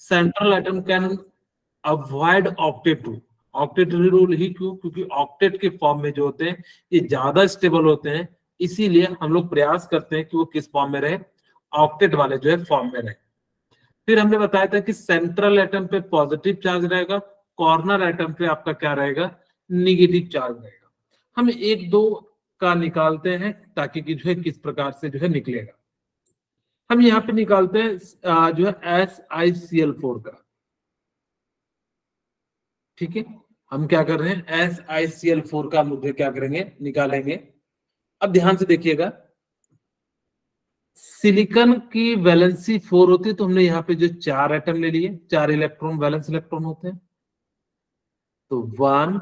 Central atom can avoid octet rule. Octet rule ही क्यों? क्योंकि ऑक्टेट के फॉर्म में जो होते हैं ये ज्यादा स्टेबल होते हैं, इसीलिए हम लोग प्रयास करते हैं कि वो किस फॉर्म में रहे, ऑक्टेट वाले जो है फॉर्म में रहे। फिर हमने बताया था कि सेंट्रल एटम पे पॉजिटिव चार्ज रहेगा, कॉर्नर एटम पे आपका क्या रहेगा, निगेटिव चार्ज रहेगा। हम एक दो का निकालते हैं ताकि कि जो है किस प्रकार से जो है निकलेगा। हम यहाँ पे निकालते हैं जो है SiCl4 का, ठीक है। हम क्या कर रहे हैं, SiCl4 का मुद्दे क्या करेंगे, निकालेंगे। अब ध्यान से देखिएगा, सिलिकॉन की वैलेंसी 4 होती है, तो हमने यहाँ पे जो 4 एटम ले लिए, 4 इलेक्ट्रॉन वैलेंस इलेक्ट्रॉन होते हैं, तो 1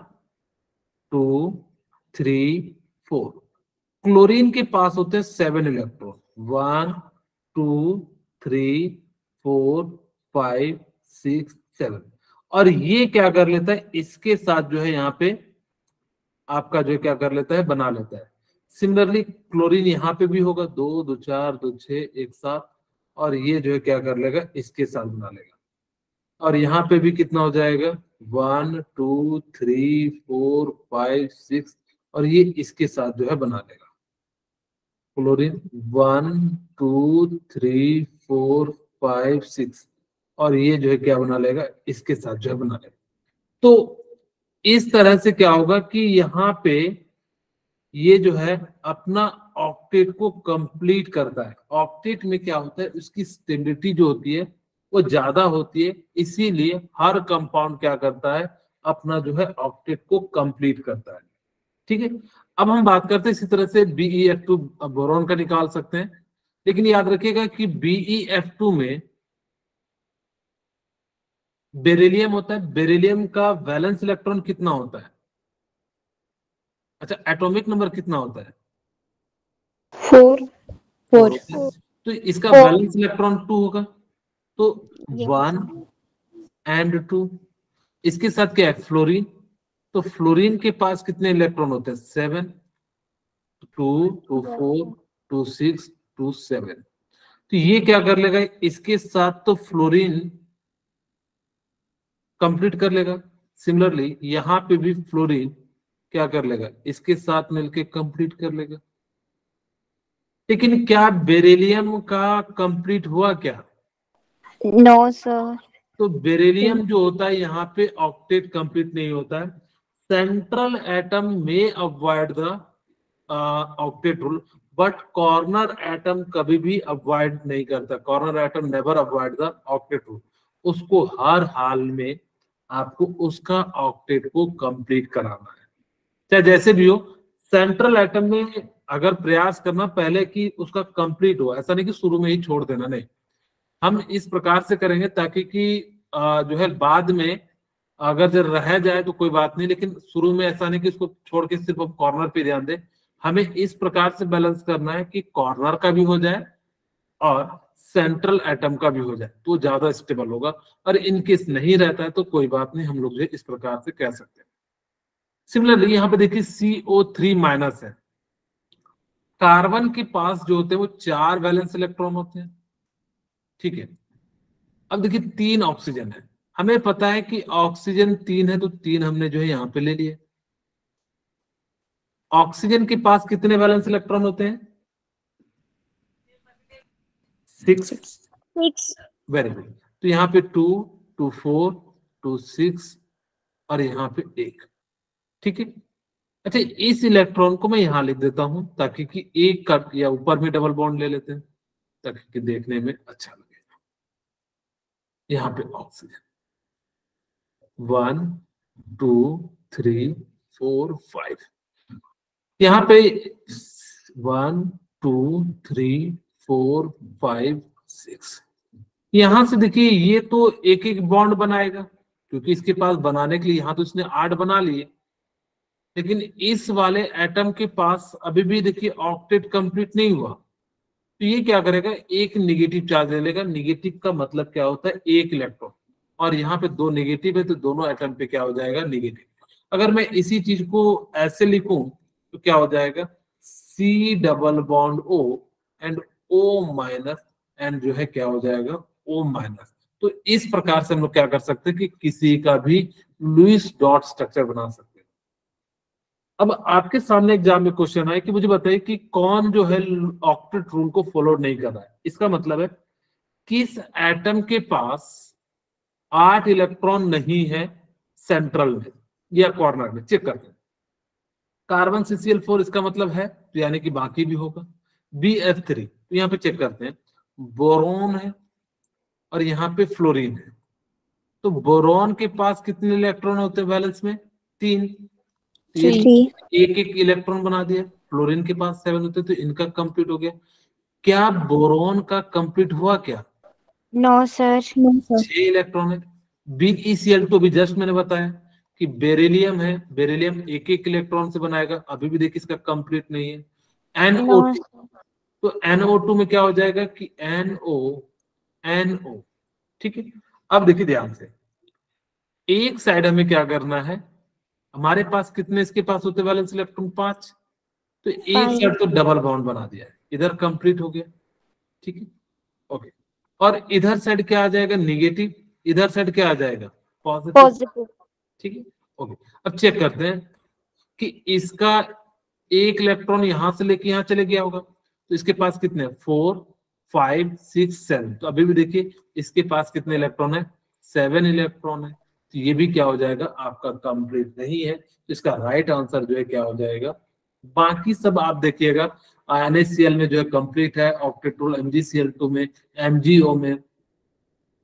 2 3 4। क्लोरीन के पास होते हैं 7 इलेक्ट्रॉन, 1 2 3 4 5 6 7। और ये क्या कर लेता है, इसके साथ जो है यहाँ पे आपका जो क्या कर लेता है, बना लेता है। सिमिलरली क्लोरीन यहाँ पे भी होगा, 2 2 4 2 6 1 7, और ये जो है क्या कर लेगा, इसके साथ बना लेगा। और यहाँ पे भी कितना हो जाएगा, 1 2 3 4 5 6, और ये इसके साथ जो है बना लेगा क्लोरीन 1 2 3 4 5 6, और ये जो है क्या बना लेगा, इसके साथ जो है बना लेगा। तो इस तरह से क्या होगा कि यहाँ पे ये जो है अपना ऑक्टेट को कंप्लीट करता है। ऑक्टेट में क्या होता है, उसकी स्टेबिलिटी जो होती है वो ज्यादा होती है, इसीलिए हर कंपाउंड क्या करता है, अपना जो है ऑक्टेट को कंप्लीट करता है, ठीक है। अब हम बात करते हैं इसी तरह से BeF2 बोरॉन का निकाल सकते हैं, लेकिन याद रखिएगा कि BeF2 में बेरिलियम होता है। बेरिलियम का वैलेंस इलेक्ट्रॉन कितना होता है, अच्छा एटॉमिक नंबर कितना होता है, 4 तो इसका वैलेंस इलेक्ट्रॉन 2 होगा, तो 1 and 2। इसके साथ क्या है, फ्लोरीन, तो फ्लोरीन के पास कितने इलेक्ट्रॉन होते हैं, 7, 2 2 4 2 6 2 7। तो ये क्या कर लेगा, इसके साथ तो फ्लोरीन कंप्लीट कर लेगा। सिमिलरली यहां पे भी फ्लोरीन क्या कर लेगा, इसके साथ मिलके कंप्लीट कर लेगा। लेकिन क्या बेरिलियम का कंप्लीट हुआ क्या, नो सर। तो बेरिलियम जो होता है यहाँ पे ऑक्टेट कंप्लीट नहीं होता है। सेंट्रल एटम में avoid the octet rule, but corner atom कभी भी अवॉइड नहीं करता। Corner atom never avoid the octet rule, उसको हर हाल में आपको उसका ऑक्टेट को कंप्लीट कराना है, चाहे जैसे भी हो। सेंट्रल एटम में अगर प्रयास करना पहले कि उसका कंप्लीट हो, ऐसा नहीं कि शुरू में ही छोड़ देना, नहीं। हम इस प्रकार से करेंगे ताकि कि जो है बाद में अगर जो रह जाए तो कोई बात नहीं, लेकिन शुरू में ऐसा नहीं कि इसको छोड़ के सिर्फ हम कॉर्नर पे ध्यान दें। हमें इस प्रकार से बैलेंस करना है कि कॉर्नर का भी हो जाए और सेंट्रल एटम का भी हो जाए, तो ज्यादा स्टेबल होगा। और इनकेस नहीं रहता है तो कोई बात नहीं, हम लोग जो इस प्रकार से कह सकते हैं। सिमिलरली यहाँ पे देखिए CO3 माइनस है, कार्बन के पास जो होते हैं वो 4 वैलेंस इलेक्ट्रॉन होते हैं, ठीक है। अब देखिए 3 ऑक्सीजन है, हमें पता है कि ऑक्सीजन 3 है, तो 3 हमने जो है यहां पे ले लिए। ऑक्सीजन के पास कितने वैलेंस इलेक्ट्रॉन होते हैं, 6। वेरी गुड, तो यहाँ पे 2 2 4 2 6 और यहाँ पे 1, ठीक है। अच्छा इस इलेक्ट्रॉन को मैं यहां लिख देता हूं ताकि कि एक का या ऊपर में डबल बॉन्ड ले लेते हैं ताकि कि देखने में अच्छा लगे। यहाँ पे ऑक्सीजन 1 2 3 4 5, यहाँ पे 1 2 3 4 5 6। यहां से देखिए ये तो एक एक बॉन्ड बनाएगा, क्योंकि इसके पास बनाने के लिए यहां तो इसने 8 बना लिए, लेकिन इस वाले एटम के पास अभी भी देखिए ऑक्टेट कंप्लीट नहीं हुआ, तो ये क्या करेगा, एक निगेटिव चार्ज ले लेगा। निगेटिव का मतलब क्या होता है, एक इलेक्ट्रॉन, और यहाँ पे 2 नेगेटिव है तो दोनों एटम पे क्या हो जाएगा, नेगेटिव। अगर मैं इसी चीज को ऐसे लिखूं तो क्या हो जाएगा, C double bond O and O minus, and जो है क्या हो जाएगा, O माइनस। तो इस प्रकार से हम लोग क्या कर सकते हैं कि किसी का भी लुईस डॉट स्ट्रक्चर बना सकते हैं। अब आपके सामने एग्जाम में क्वेश्चन है कि मुझे बताइए कि कौन जो है ऑक्टेट रूल को फॉलो नहीं कर रहा है। इसका मतलब है किस एटम के पास 8 इलेक्ट्रॉन नहीं है सेंट्रल में या कॉर्नर में। चेक करते हैं। कार्बन CCl4 इसका मतलब है, तो यानी कि बाकी भी होगा। BF3 तो यहाँ पे चेक करते हैं, बोरोन है और यहाँ पे फ्लोरीन है। तो बोरोन के पास कितने इलेक्ट्रॉन होते हैं बैलेंस में? 3। एक एक इलेक्ट्रॉन बना दिया। फ्लोरीन के पास 7 होते, तो इनका कंप्लीट हो गया। क्या बोरोन का कंप्लीट हुआ क्या? No sir. 6 इलेक्ट्रॉन है। BeCl2 भी जस्ट मैंने बताया कि बेरिलियम है, बेरिलियम एक एक इलेक्ट्रॉन से बनाएगा, अभी भी देखिए इसका कंप्लीट नहीं है। NO2 तो NO2 में क्या हो जाएगा कि NO ठीक है। अब देखिए ध्यान से, एक साइड हमें क्या करना है, हमारे पास कितने इसके पास होते वैलेंस इलेक्ट्रॉन? 5। तो एक साइड तो डबल बॉन्ड बना दिया है, इधर कंप्लीट हो गया। ठीक है, ओके। और इधर साइड क्या आ जाएगा? निगेटिव। इधर साइड क्या आ जाएगा? पॉजिटिव। ठीक है, ओके। अब चेक करते हैं कि इसका एक इलेक्ट्रॉन यहां से लेके यहां चले गया होगा, तो इसके पास कितने? 4 5 6 7। तो अभी भी देखिए इसके पास कितने इलेक्ट्रॉन है? 7 इलेक्ट्रॉन है। तो ये भी क्या हो जाएगा? आपका कंप्लीट नहीं है। तो इसका राइट आंसर जो है क्या हो जाएगा? बाकी सब आप देखिएगा, NaCl में जो है कंप्लीट है, ऑक्टेट रूल MgCl2 में, MgO में,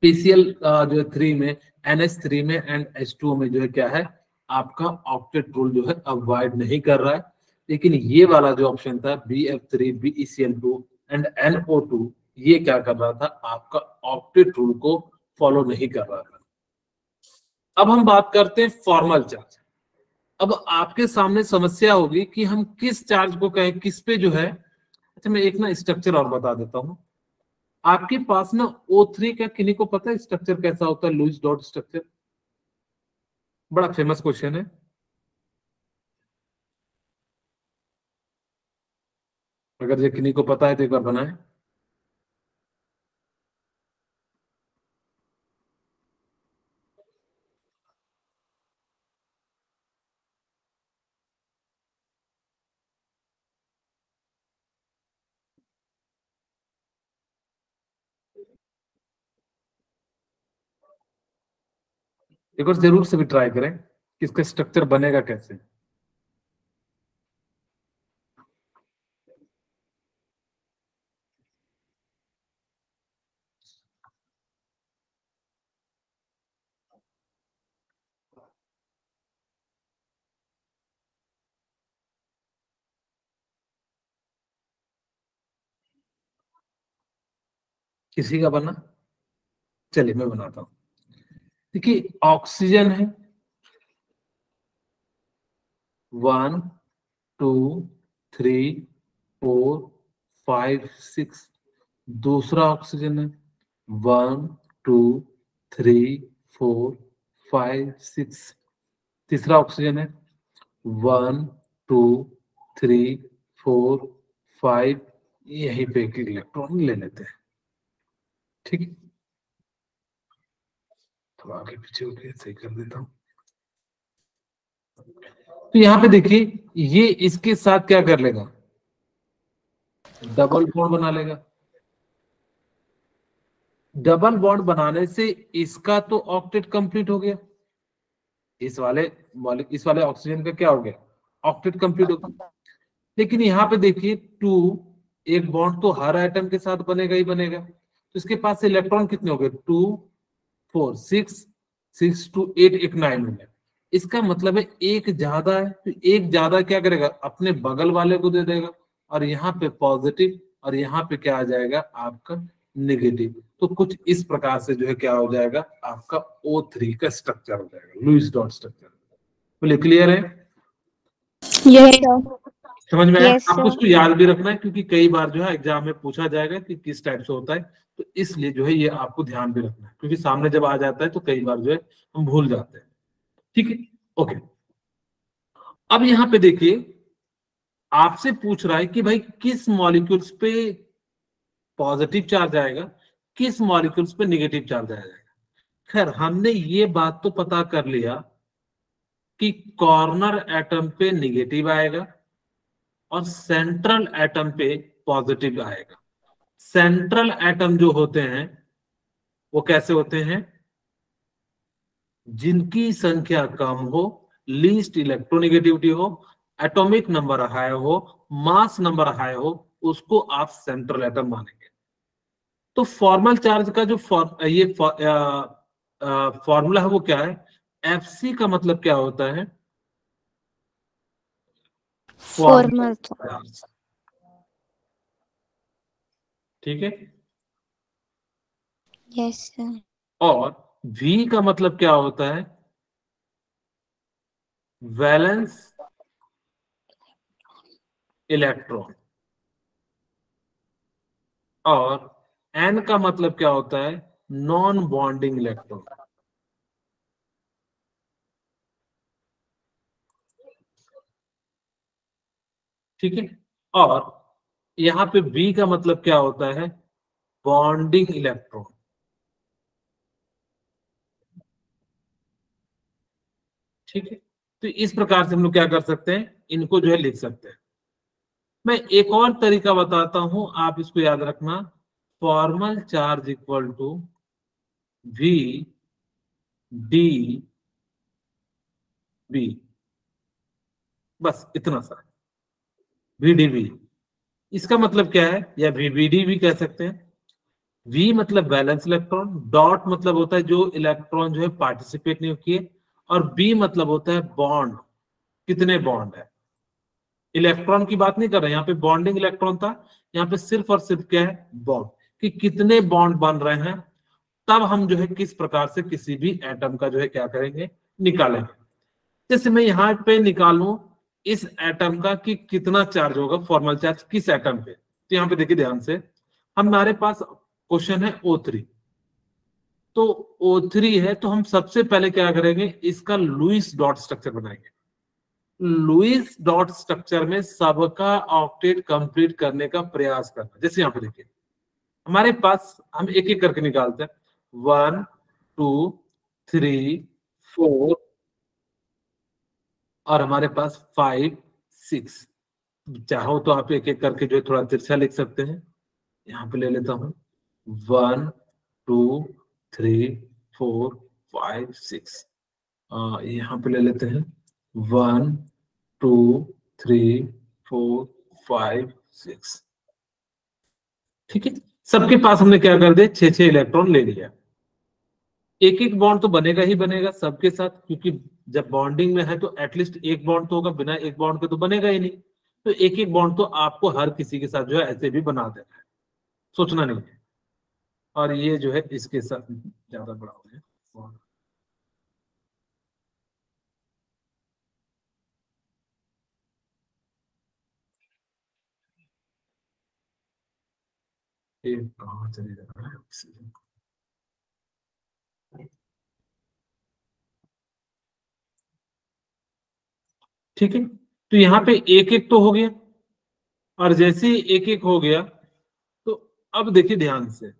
PCl जो है 3 में, NH3 में एंड H2O में जो है क्या है? आपका ऑक्टेट रूल जो है अवॉइड नहीं कर रहा है। लेकिन ये वाला जो ऑप्शन था BF3, BeCl2 एंड NO2, ये क्या कर रहा था? आपका ऑक्टेट रूल को फॉलो नहीं कर रहा था। अब हम बात करते हैं फॉर्मल चार्ज। अब आपके सामने समस्या होगी कि हम किस चार्ज को कहें, किस पे जो है। अच्छा, मैं एक ना स्ट्रक्चर और बता देता हूं आपके पास ना। O3 का किन्हीं को पता है स्ट्रक्चर कैसा होता है? लुईस डॉट स्ट्रक्चर, बड़ा फेमस क्वेश्चन है। अगर ये किन्हीं को पता है तो एक बार बनाए। एक बार जरूर से भी ट्राई करें कि इसका स्ट्रक्चर बनेगा कैसे। किसी का बना? चलिए मैं बनाता हूं। देखिए ऑक्सीजन है 1 2 3 4 5 6। दूसरा ऑक्सीजन है 1 2 3 4 5 6। तीसरा ऑक्सीजन है 1 2 3 4 5। यहीं पे एक इलेक्ट्रॉन ले लेते हैं। ठीक है, थोड़ा आगे पीछे हो गया, सही कर देता हूं। तो यहाँ पे देखिए ये इसके साथ क्या कर लेगा? डबल बॉन्ड बना लेगा। डबल बॉन्ड बनाने से इसका तो ऑक्टेट कंप्लीट हो गया। इस वाले ऑक्सीजन का क्या हो गया? ऑक्टेट कंप्लीट हो गया। लेकिन यहाँ पे देखिए 2, एक बॉन्ड तो हर एटम के साथ बनेगा ही बनेगा। तो इसके पास इलेक्ट्रॉन कितने हो गए? 2 4 6 6 2 8, एक 9 हो गया। इसका मतलब है एक ज्यादा है, तो एक ज्यादा क्या करेगा? अपने बगल वाले को दे देगा। और यहाँ पे पॉजिटिव और यहाँ पे क्या आ जाएगा? आपका नेगेटिव। तो कुछ इस प्रकार से जो है क्या हो जाएगा? आपका O3 का स्ट्रक्चर हो जाएगा, लुईस डॉट स्ट्रक्चर। बोले क्लियर है? समझ में आया? आपको उसको याद भी रखना है, क्योंकि कई बार जो है एग्जाम में पूछा जाएगा कि किस टाइप से होता है। तो इसलिए जो है ये आपको ध्यान भी रखना है, क्योंकि सामने जब आ जाता है तो कई बार जो है हम भूल जाते हैं। ठीक है, ओके। अब यहाँ पे देखिए आपसे पूछ रहा है कि भाई किस मॉलिक्यूल्स पे पॉजिटिव चार्ज आएगा, किस मॉलिक्यूल्स पे नेगेटिव चार्ज आएगा। खैर हमने ये बात तो पता कर लिया कि कॉर्नर एटम पे निगेटिव आएगा और सेंट्रल एटम पे पॉजिटिव आएगा। सेंट्रल एटम जो होते हैं वो कैसे होते हैं? जिनकी संख्या कम हो, लीस्ट इलेक्ट्रोनेगेटिविटी हो, एटॉमिक नंबर हाई हो, मास नंबर हाई हो, उसको आप सेंट्रल एटम मानेंगे। तो फॉर्मल चार्ज का जो फॉर्मूला है वो क्या है? एफसी का मतलब क्या होता है? Formal charge. ठीक है। Yes sir. और V का मतलब क्या होता है? Valence electron. और N का मतलब क्या होता है? Non bonding electron. ठीक है। और यहां पे B का मतलब क्या होता है? Bonding electron. ठीक है। तो इस प्रकार से हम लोग क्या कर सकते हैं, इनको जो है लिख सकते हैं। मैं एक और तरीका बताता हूं, आप इसको याद रखना। Formal charge equal to V D B, बस इतना सा। VDB इसका मतलब क्या है, या VBD भी कह सकते हैं। V मतलब वैलेंस इलेक्ट्रॉन, डॉट मतलब होता है जो इलेक्ट्रॉन जो है पार्टिसिपेट नहीं किए, और B मतलब होता है बॉन्ड, कितने बॉन्ड है। इलेक्ट्रॉन की बात नहीं कर रहे, यहाँ पे बॉन्डिंग इलेक्ट्रॉन था, यहाँ पे सिर्फ और सिर्फ क्या है, बॉन्ड, कि कितने बॉन्ड बन रहे हैं। तब हम जो है किस प्रकार से किसी भी एटम का जो है क्या करेंगे, निकालेंगे। जैसे मैं यहाँ पे निकालूं इस एटम का कि कितना चार्ज होगा, फॉर्मल चार्ज किस एटम पे। तो यहाँ पे देखिए ध्यान से, हमारे पास क्वेश्चन है O3। तो O3 है, तो हम सबसे पहले क्या करेंगे, इसका लुईस डॉट स्ट्रक्चर बनाएंगे। लुईस डॉट स्ट्रक्चर में सबका ऑक्टेट कंप्लीट करने का प्रयास करना। जैसे यहाँ पे देखिए हमारे पास, हम एक एक करके निकालते हैं। 1 2 3 4 और हमारे पास 5 6। चाहो तो आप एक एक करके जो है थोड़ा तिरछा लिख सकते हैं। यहाँ पे ले लेता हूं 1 2 3 4 5 6। यहाँ पे ले लेते हैं 1 2 3 4 5 6। ठीक है। सबके पास हमने क्या कर दिया, 6 इलेक्ट्रॉन ले लिया। एक एक बॉन्ड तो बनेगा ही बनेगा सबके साथ, क्योंकि जब बॉन्डिंग में है तो एटलीस्ट एक बॉन्ड तो होगा, बिना एक बॉन्ड के तो बनेगा ही नहीं। तो एक एक बॉन्ड तो आपको हर किसी के साथ जो है ऐसे भी बना देना है, सोचना नहीं है। और ये जो है इसके साथ ज्यादा बड़ा हो गया। ये कहाँ चले जा रहा है ऑक्सीजन। ठीक है। तो यहाँ पे एक एक तो हो गया, और जैसे ही एक एक हो गया, तो अब देखिए ध्यान से,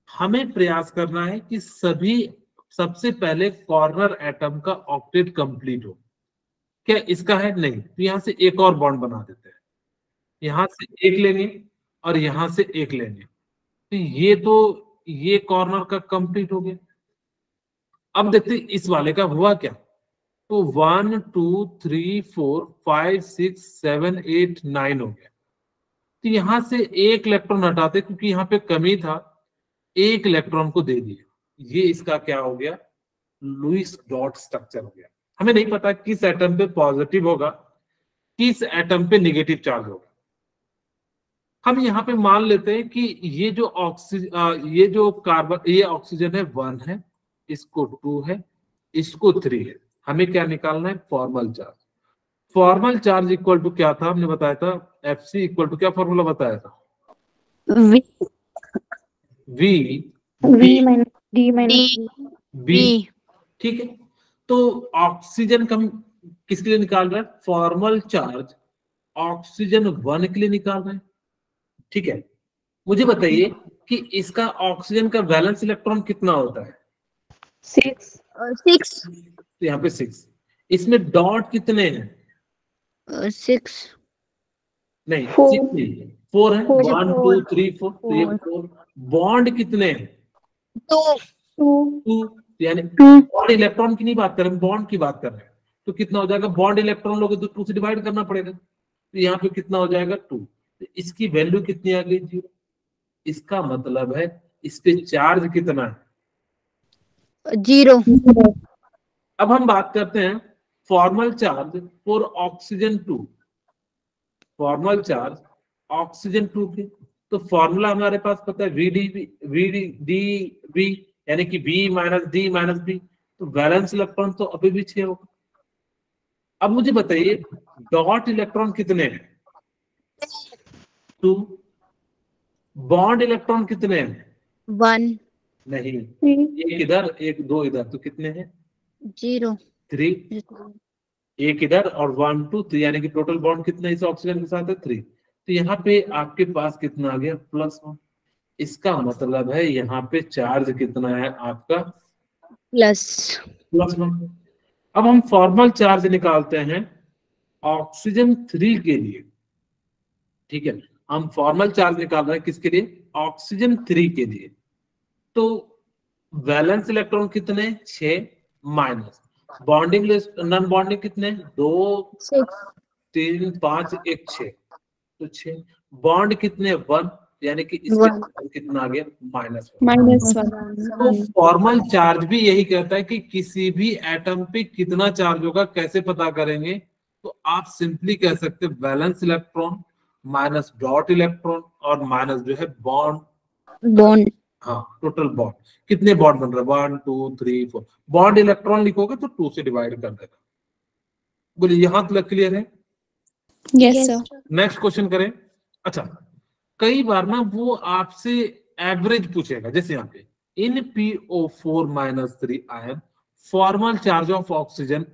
हमें प्रयास करना है कि सभी, सबसे पहले कॉर्नर एटम का ऑक्टेट कंप्लीट हो। क्या इसका है? नहीं। तो यहां से एक और बॉन्ड बना देते हैं, यहां से एक लेंगे और यहां से एक लेंगे। तो ये कॉर्नर का कंप्लीट हो गया। अब देखते हैं इस वाले का हुआ क्या। तो 1 2 3 4 5 6 7 8 9 हो गया। तो यहां से एक इलेक्ट्रॉन हटाते, क्योंकि यहाँ पे कमी था, एक इलेक्ट्रॉन को दे दिया। ये इसका क्या हो गया, लुईस डॉट स्ट्रक्चर हो गया। हमें नहीं पता किस एटम पे पॉजिटिव होगा, किस एटम पे नेगेटिव चार्ज होगा। हम यहाँ पे मान लेते हैं कि ये जो ऑक्सीजन, ये जो कार्बन, ये ऑक्सीजन है 1 है, इसको 2 है, इसको 3 है। हमें क्या निकालना है, formal charge. Formal charge equal to क्या था, हमने बताया था FC इक्वल टू, क्या फॉर्मूला बताया था, V V minus D minus B। ठीक है। तो ऑक्सीजन का हम किसके लिए निकाल रहे हैं, फॉर्मल चार्ज ऑक्सीजन 1 के लिए निकाल रहे हैं। ठीक है। मुझे बताइए कि इसका ऑक्सीजन का वैलेंस इलेक्ट्रॉन कितना होता है। 6 6 तो यहाँ पे 6। इसमें डॉट कितने हैं? 6 नहीं, 4 6 नहीं, 4 है। 1 2 3 4, तो ये 4। बॉन्ड कितने हैं? 2 2। यानी 2 बॉन्ड इलेक्ट्रॉन की नहीं बात कर रहे हैं, बॉन्ड की बात कर रहे हैं। तो कितना हो जाएगा? बॉन्ड इलेक्ट्रॉन लोगे तो 2 से डिवाइड करना पड़ेगा, तो यहाँ पे कितना हो जाएगा? 2। तो इसकी वैल्यू कितनी आ गई? 0। इसका मतलब है इस पे चार्ज कितना है? 0 अब हम बात करते हैं formal charge for oxygen 2। Formal charge oxygen 2 के, तो फॉर्मूला हमारे पास पता है वी यानी कि B minus D minus B. तो वैलेंस इलेक्ट्रॉन तो अभी भी 6 होगा। अब मुझे बताइए डॉट इलेक्ट्रॉन कितने हैं? 2। बॉन्ड इलेक्ट्रॉन कितने हैं? 1 नहीं, 3 एक इधर एक 2 इधर, तो कितने हैं? 0 3। एक इधर और 1 2 3, यानी कि टोटल बॉन्ड कितना इस ऑक्सीजन के साथ है? 3। तो यहाँ पे आपके पास कितना आ गया? +1। इसका मतलब है यहाँ पे चार्ज कितना है आपका? प्लस +1। अब हम फॉर्मल चार्ज निकालते हैं ऑक्सीजन 3 के लिए। ठीक है, हम फॉर्मल चार्ज निकाल रहे हैं किसके लिए? ऑक्सीजन 3 के लिए। तो वैलेंस इलेक्ट्रॉन कितने? 6 minus bonding list, non bonding कितने? 2 6 3 5 1 6, तो 6। बॉन्ड कितने? 1, यानी कि इसके अंदर कितना आ गया? -1। तो फॉर्मल चार्ज भी यही कहता है कि किसी भी एटम पे कितना चार्ज होगा कैसे पता करेंगे? तो आप सिंपली कह सकते हैं valence electron minus dot electron और माइनस जो है बॉन्ड। हाँ, टोटल बॉन्ड। कितने बॉन्ड बन रहे हैं? 1 2 3 4। बॉन्ड इलेक्ट्रॉन लिखोगे तो 2 से डिवाइड कर देगा। बोलिए, यहां तक क्लियर है? Yes sir. नेक्स्ट क्वेश्चन करें। अच्छा, कई बार ना वो आपसे एवरेज पूछेगा, जैसे यहाँ पे इन PO4-3 ion formal charge of oxygen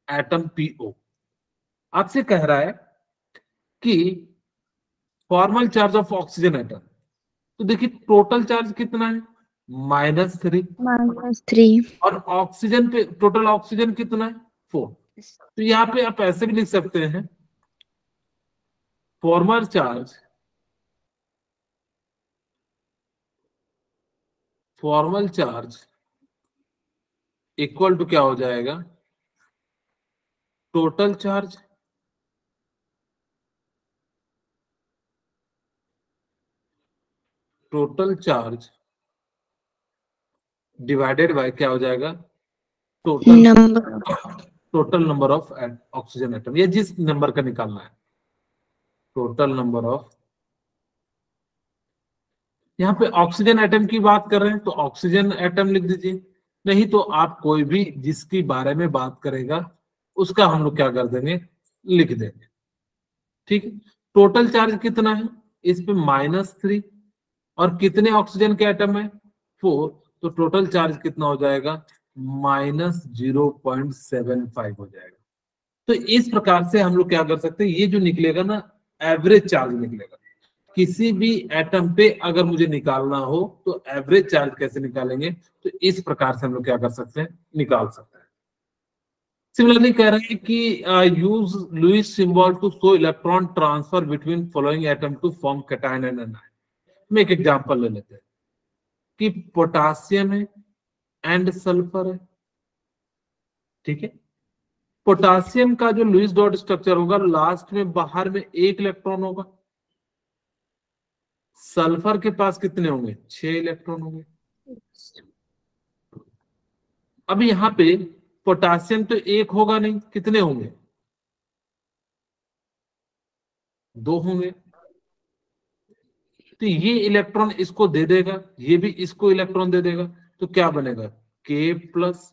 atom PO आपसे कह रहा है कि formal charge of oxygen atom. तो देखिए टोटल चार्ज कितना है? -3। -3 और ऑक्सीजन पे टोटल ऑक्सीजन कितना है? 4। तो यहाँ पे आप ऐसे भी लिख सकते हैं फॉर्मल चार्ज इक्वल टू क्या हो जाएगा? टोटल चार्ज डिवाइडेड बाय क्या हो जाएगा? Total number of oxygen atom, या जिस नंबर का निकालना है टोटल नंबर ऑफ। यहाँ पे ऑक्सीजन एटम की बात कर रहे हैं तो ऑक्सीजन एटम लिख दीजिए, नहीं तो आप कोई भी जिसके बारे में बात करेगा उसका हम लोग क्या कर देंगे? लिख देंगे। ठीक है, टोटल चार्ज कितना है इस पे? -3। और कितने ऑक्सीजन के एटम है? 4। तो टोटल चार्ज कितना हो जाएगा? -0.75 हो जाएगा। तो इस प्रकार से हम लोग क्या कर सकते हैं, ये जो निकलेगा ना एवरेज चार्ज निकलेगा। किसी भी एटम पे अगर मुझे निकालना हो तो एवरेज चार्ज कैसे निकालेंगे? तो इस प्रकार से हम लोग क्या कर सकते हैं? निकाल सकते हैं। सिमिलरली कह रहे हैं कि use Lewis symbol to show electron transfer between following atom to form cation and anion. मैं एक एग्जांपल ले लेते हैं कि पोटासियम है एंड सल्फर है। ठीक है, पोटासियम का जो लुईस डॉट स्ट्रक्चर होगा लास्ट में बाहर में 1 इलेक्ट्रॉन होगा। सल्फर के पास कितने होंगे? 6 इलेक्ट्रॉन होंगे। अब यहाँ पे पोटासियम तो 1 होगा नहीं, कितने होंगे? 2 होंगे। तो ये इलेक्ट्रॉन इसको दे देगा, ये भी इसको इलेक्ट्रॉन दे देगा, तो क्या बनेगा? K+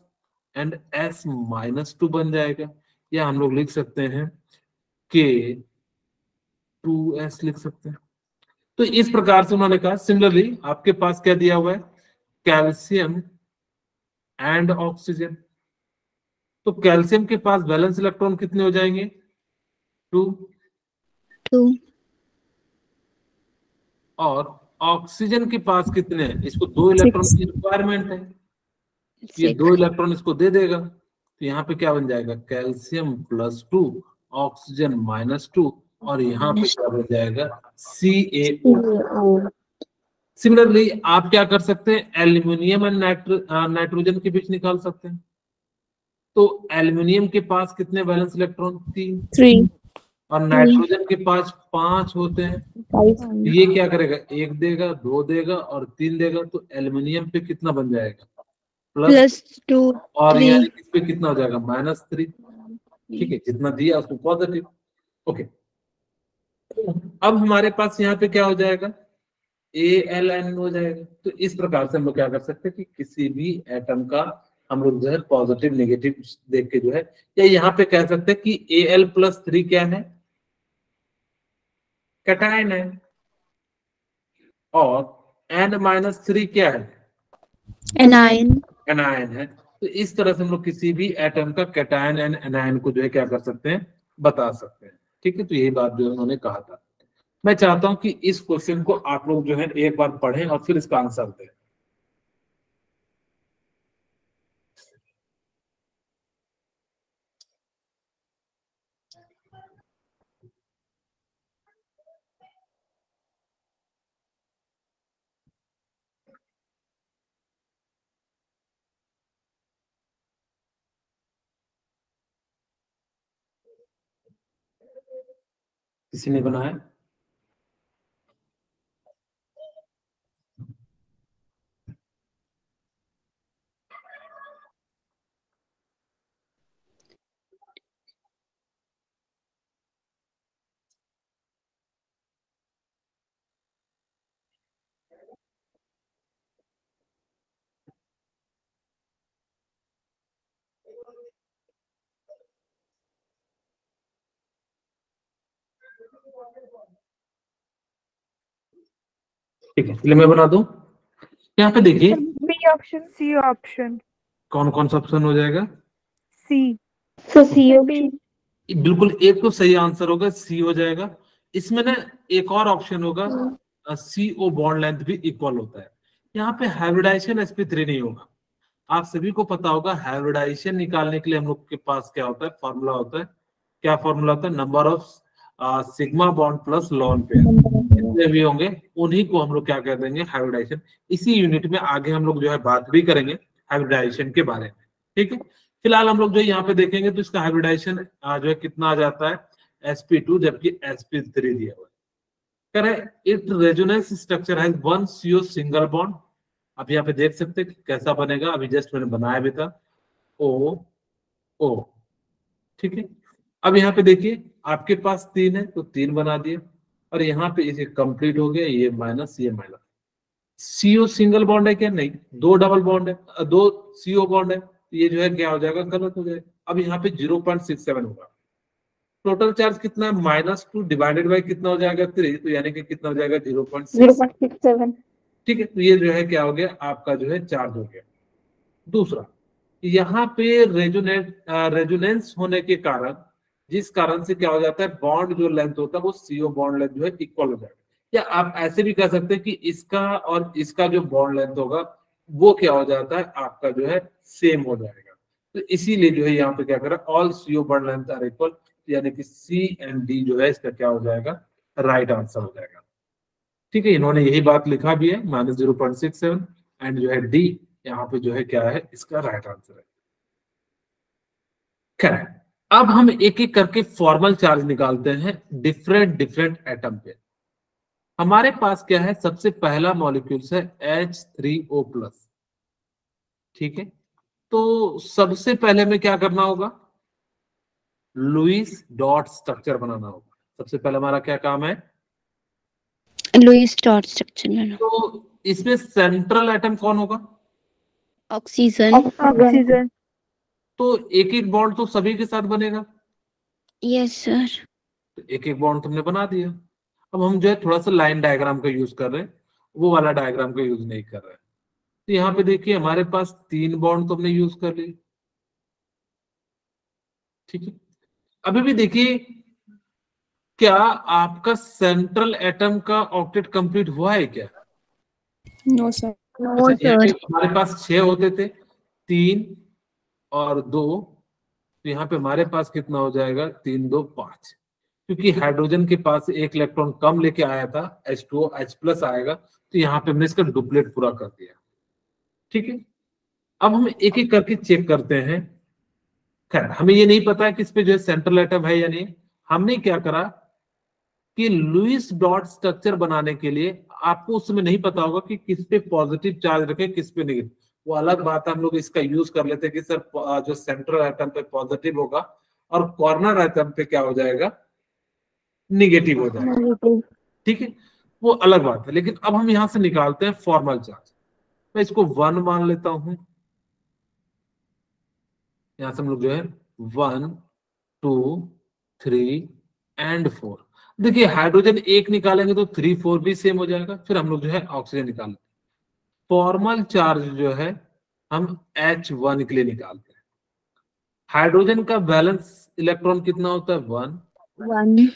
एंड S-2 बन जाएगा। या हम लोग लिख सकते हैं K2S लिख सकते हैं। तो इस प्रकार से उन्होंने कहा। सिमिलरली आपके पास क्या दिया हुआ है? Calcium and oxygen. तो कैल्शियम के पास वैलेंस इलेक्ट्रॉन कितने हो जाएंगे? 2। और ऑक्सीजन के पास कितने हैं? इसको 2 इलेक्ट्रॉन की रिक्वायरमेंट है, ये 6. 2 इलेक्ट्रॉन इसको दे देगा, तो यहाँ पे क्या बन जाएगा, कैल्शियम +2 ऑक्सीजन -2 और यहाँ पे क्या बन जाएगा, CaO। सिमिलरली आप क्या कर सकते हैं, एल्यूमिनियम एंड नाइट्रोजन के बीच निकाल सकते हैं। तो एल्यूमिनियम के पास कितने वैलेंस इलेक्ट्रॉन, 3, 3. और नाइट्रोजन के पास 5 होते हैं। 5. ये क्या करेगा, 1 देगा, 2 देगा और 3 देगा, तो एल्यूमिनियम पे कितना बन जाएगा, +2, +2. और 3. यानी इस पे कितना हो जाएगा, -3। ठीक है, जितना दिया उसको पॉजिटिव। ओके, अब हमारे पास यहाँ पे क्या हो जाएगा, ALN हो जाएगा। तो इस प्रकार से हम लोग क्या कर सकते हैं कि किसी भी एटम का हम लोग जो है पॉजिटिव नेगेटिव देख के जो है, या यहाँ पे कह सकते हैं कि Al+3 क्या है, कैटायन है, और N-3 क्या है, Anion. एनायन है। तो इस तरह से हम लोग किसी भी एटम का कैटायन एंड एनायन को जो है क्या कर सकते हैं, बता सकते हैं। ठीक है, तो यही बात जो उन्होंने कहा था। मैं चाहता हूं कि इस क्वेश्चन को आप लोग जो है एक बार पढ़ें और फिर इसका आंसर दें। किसी ने बनाया, ठीक है, चलिए मैं बना दूं। यहाँ पे देखिए बी ऑप्शन, सी ऑप्शन, कौन कौन सा ऑप्शन हो जाएगा, सी। So C option. बिल्कुल एक तो सही आंसर होगा, सी हो जाएगा। इसमें ना एक और ऑप्शन होगा, CO बॉन्ड लेंथ भी इक्वल होता है। यहाँ पे हाइब्रिडाइजेशन sp3 नहीं होगा। आप सभी को पता होगा हाइब्रिडाइजेशन निकालने के लिए हम लोग के पास क्या होता है, फॉर्मूला होता है, क्या फॉर्मूला होता है, number of sigma bond plus lone pair, जितने भी होंगे उन्हीं को हम लोग क्या कह देंगे, हाइब्रिडाइजेशन। इसी यूनिट में आगे हम लोग जो है बात भी करेंगे हाइब्रिडाइजेशन के बारे में। ठीक है, फिलहाल हम लोग जो यहाँ पे देखेंगे तो इसका हाइब्रिडाइजेशन जो है कितना आ जाता है, sp2, जबकि sp3 दिया हुआ है। करें, it resonance structure has 1 CO single bond. अब यहाँ पे देख सकते हैं कि कैसा बनेगा, अभी जस्ट मैंने बनाया भी था, O। ठीक है, अब यहाँ पे देखिए आपके पास 3 है तो 3 बना दिए, और यहाँ पे इसे कंप्लीट हो गया, ये माइनस ये माइनस। CO सिंगल बॉन्ड है क्या, नहीं, 2 डबल बॉन्ड है, 2 CO बॉन्ड है, ये जो है क्या हो जाएगा, गलत हो जाएगा। अब यहाँ पे 0.67 होगा। टोटल चार्ज कितना है, -2 डिवाइडेड बाय कितना हो जाएगा, 3, तो यानी कि कितना हो जाएगा, 0.67। ठीक है, तो ये जो है क्या हो गया, आपका जो है चार्ज हो गया। दूसरा, यहाँ पे रेजोनेंस होने के कारण, जिस कारण से क्या हो जाता है, बॉन्ड जो लेंथ होता है वो CO बॉन्ड लेंथ जो है इक्वल हो जाएगा। या आप ऐसे भी कह सकते हैं कि इसका और इसका जो बॉन्ड लेंथ होगा वो क्या हो जाता है, आपका जो है सेम हो जाएगा। तो इसीलिए जो है यहाँ पे क्या करें, all CO bond length are equal, यानी कि C एंड D जो है इसका क्या हो जाएगा, राइट आंसर हो जाएगा। ठीक है, इन्होंने यही बात लिखा भी है, -0.67, एंड जो है D यहाँ पे जो है क्या है, इसका राइट आंसर है। खैर, अब हम एक एक करके फॉर्मल चार्ज निकालते हैं डिफरेंट डिफरेंट एटम पे। हमारे पास क्या है, सबसे पहला मॉलिक्यूल्स है H3O+। ठीक है, तो सबसे पहले में क्या करना होगा, लुईस डॉट स्ट्रक्चर बनाना होगा। सबसे पहले हमारा क्या काम है, Lewis dot structure. तो इसमें सेंट्रल एटम कौन होगा, Oxygen. ऑक्सीजन। तो एक एक बॉन्ड तो सभी के साथ बनेगा, Yes, sir. तो एक एक बॉन्ड तुमने बना दिया। अब हम जो है थोड़ा सा लाइन डायग्राम का यूज कर रहे हैं, वो वाला डायग्राम का यूज नहीं कर रहे हैं। तो यहाँ पे देखिए हमारे पास 3 बॉन्ड तो हमने यूज कर लिए। ठीक है, अभी भी देखिए, क्या आपका सेंट्रल एटम का ऑक्टेट कंप्लीट हुआ है क्या? No, sir. No, अच्छा, यहाँ sir. पे हमारे पास 6 होते थे, 3 और 2, तो यहाँ पे हमारे पास कितना हो जाएगा, 3 2 5, क्योंकि हाइड्रोजन के पास एक इलेक्ट्रॉन कम लेके आया था, H2O H+ आएगा, तो यहाँ पे हमने इसका डुप्लेट पूरा कर दिया। ठीक है, अब हम एक एक करके चेक करते हैं। खैर हमें ये नहीं पता है कि इस पे जो है सेंट्रल एटम है या नहीं। हमने क्या करा कि लुईस डॉट स्ट्रक्चर बनाने के लिए आपको उस समय नहीं पता होगा कि किस पे पॉजिटिव चार्ज रखे किस पे नेगेटिव, वो अलग बात है। हम लोग इसका यूज कर लेते हैं कि सर जो सेंट्रल एटम पे पॉजिटिव होगा और कॉर्नर एटम पे क्या हो जाएगा, निगेटिव हो जाएगा। ठीक है, वो अलग बात है। लेकिन अब हम यहां से निकालते हैं फॉर्मल चार्ज। मैं इसको 1 मान लेता हूं, यहां से हम लोग जो है 1 2 3 एंड 4। देखिए हाइड्रोजन एक निकालेंगे तो 3 4 भी सेम हो जाएगा। फिर हम लोग जो है ऑक्सीजन निकालेंगे। फॉर्मल चार्ज जो है हम H1 के लिए निकालते हैं। हाइड्रोजन का बैलेंस इलेक्ट्रॉन कितना होता है, 1। 1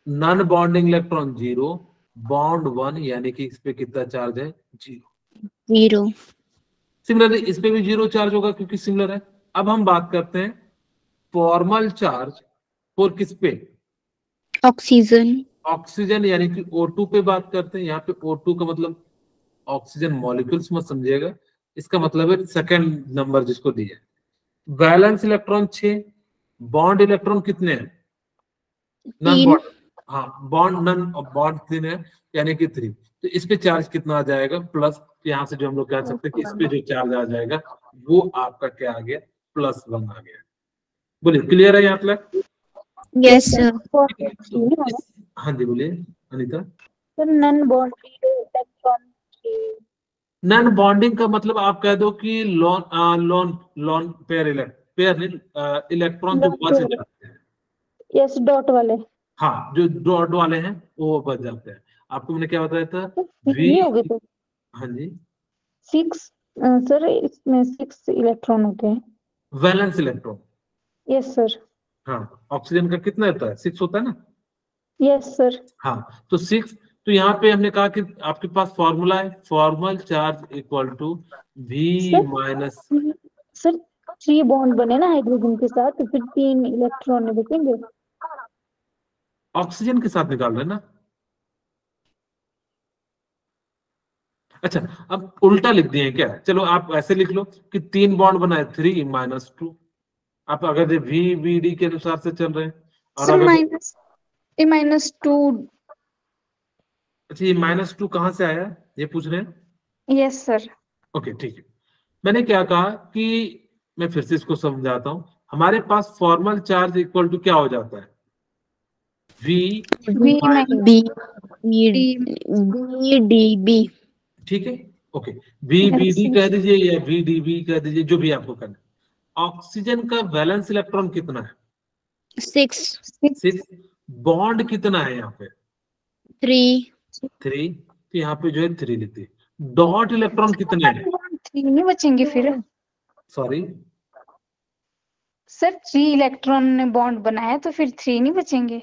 नॉन बॉन्डिंग इलेक्ट्रॉन 0, बॉन्ड 1, यानी कि इस पे कितना चार्ज है, 0। 0 सिमिलरली इस पे भी 0 चार्ज होगा क्योंकि सिमिलर है। अब हम बात करते हैं फॉर्मल चार्ज फॉर किस पे, ऑक्सीजन ऑक्सीजन, यानी कि O2 पे बात करते हैं। यहाँ पे O2 का मतलब ऑक्सीजन मॉलिक्यूल्स मत समझिएगा, इसका मतलब है सेकंड नंबर जिसको दिया है। वैलेंस इलेक्ट्रॉन 6, बॉन्ड इलेक्ट्रॉन कितने हैं, नन 3 बॉन्ड, हाँ बॉन्ड नन बॉन्ड 3 है, यानी कि 3। तो इस पे चार्ज कितना आ जाएगा, प्लस। यहाँ से जो हम लोग कह सकते हैं कि इस पे जो चार्ज आ जाएगा वो आपका क्या आ गया, +1 आ गया। बोलिए क्लियर है यहाँ तक? Yes sir. हाँ जी बोलिए Anita. Sir non bonded electron non bonding का मतलब आप कह दो कि लोन पेयर इलेक्ट्रॉन जो बच जाते हैं। यस डॉट वाले हाँ जो डॉट वाले हैं वो बच जाते हैं। आपको मैंने क्या बताया था, नहीं हो गए तो हाँ जी 6 सर इसमें 6 इलेक्ट्रॉन होते हैं। Valence electron, yes sir. हाँ ऑक्सीजन का कितना होता है, 6 होता है ना। Yes sir. हाँ तो 6। तो यहाँ पे हमने कहा कि आपके पास फॉर्मूला है, formal charge equal to V minus. Sir 3 bond बने ना हाइड्रोजन के साथ, तो फिर 3 इलेक्ट्रॉन बचेंगे। ऑक्सीजन के साथ निकाल रहे हैं ना। अच्छा अब उल्टा लिख दिए क्या, चलो आप ऐसे लिख लो कि 3 बॉन्ड बनाए 3 माइनस 2। आप अगर VBD के अनुसार से चल रहे हैं और सर अगर -2। अच्छा ये -2 कहाँ से आया ये पूछ रहे हैं। Yes sir. ओके ठीक है, मैंने क्या कहा कि मैं फिर से इसको समझाता हूं। हमारे पास फॉर्मल चार्ज इक्वल टू क्या हो जाता है, V माइनस, BDB। ठीक है ओके, VBD कह दीजिए या VDB कह दीजिए, जो भी आपको करना है। ऑक्सीजन का वैलेंस इलेक्ट्रॉन कितना है, 6 6। बॉन्ड कितना है यहाँ पे, 3 3। तो यहाँ पे जो है 3 लिखते हैं। डॉट इलेक्ट्रॉन कितने हैं, 3 नहीं बचेंगे फिर सॉरी सर। 3 इलेक्ट्रॉन ने बॉन्ड बनाया तो फिर 3 नहीं बचेंगे।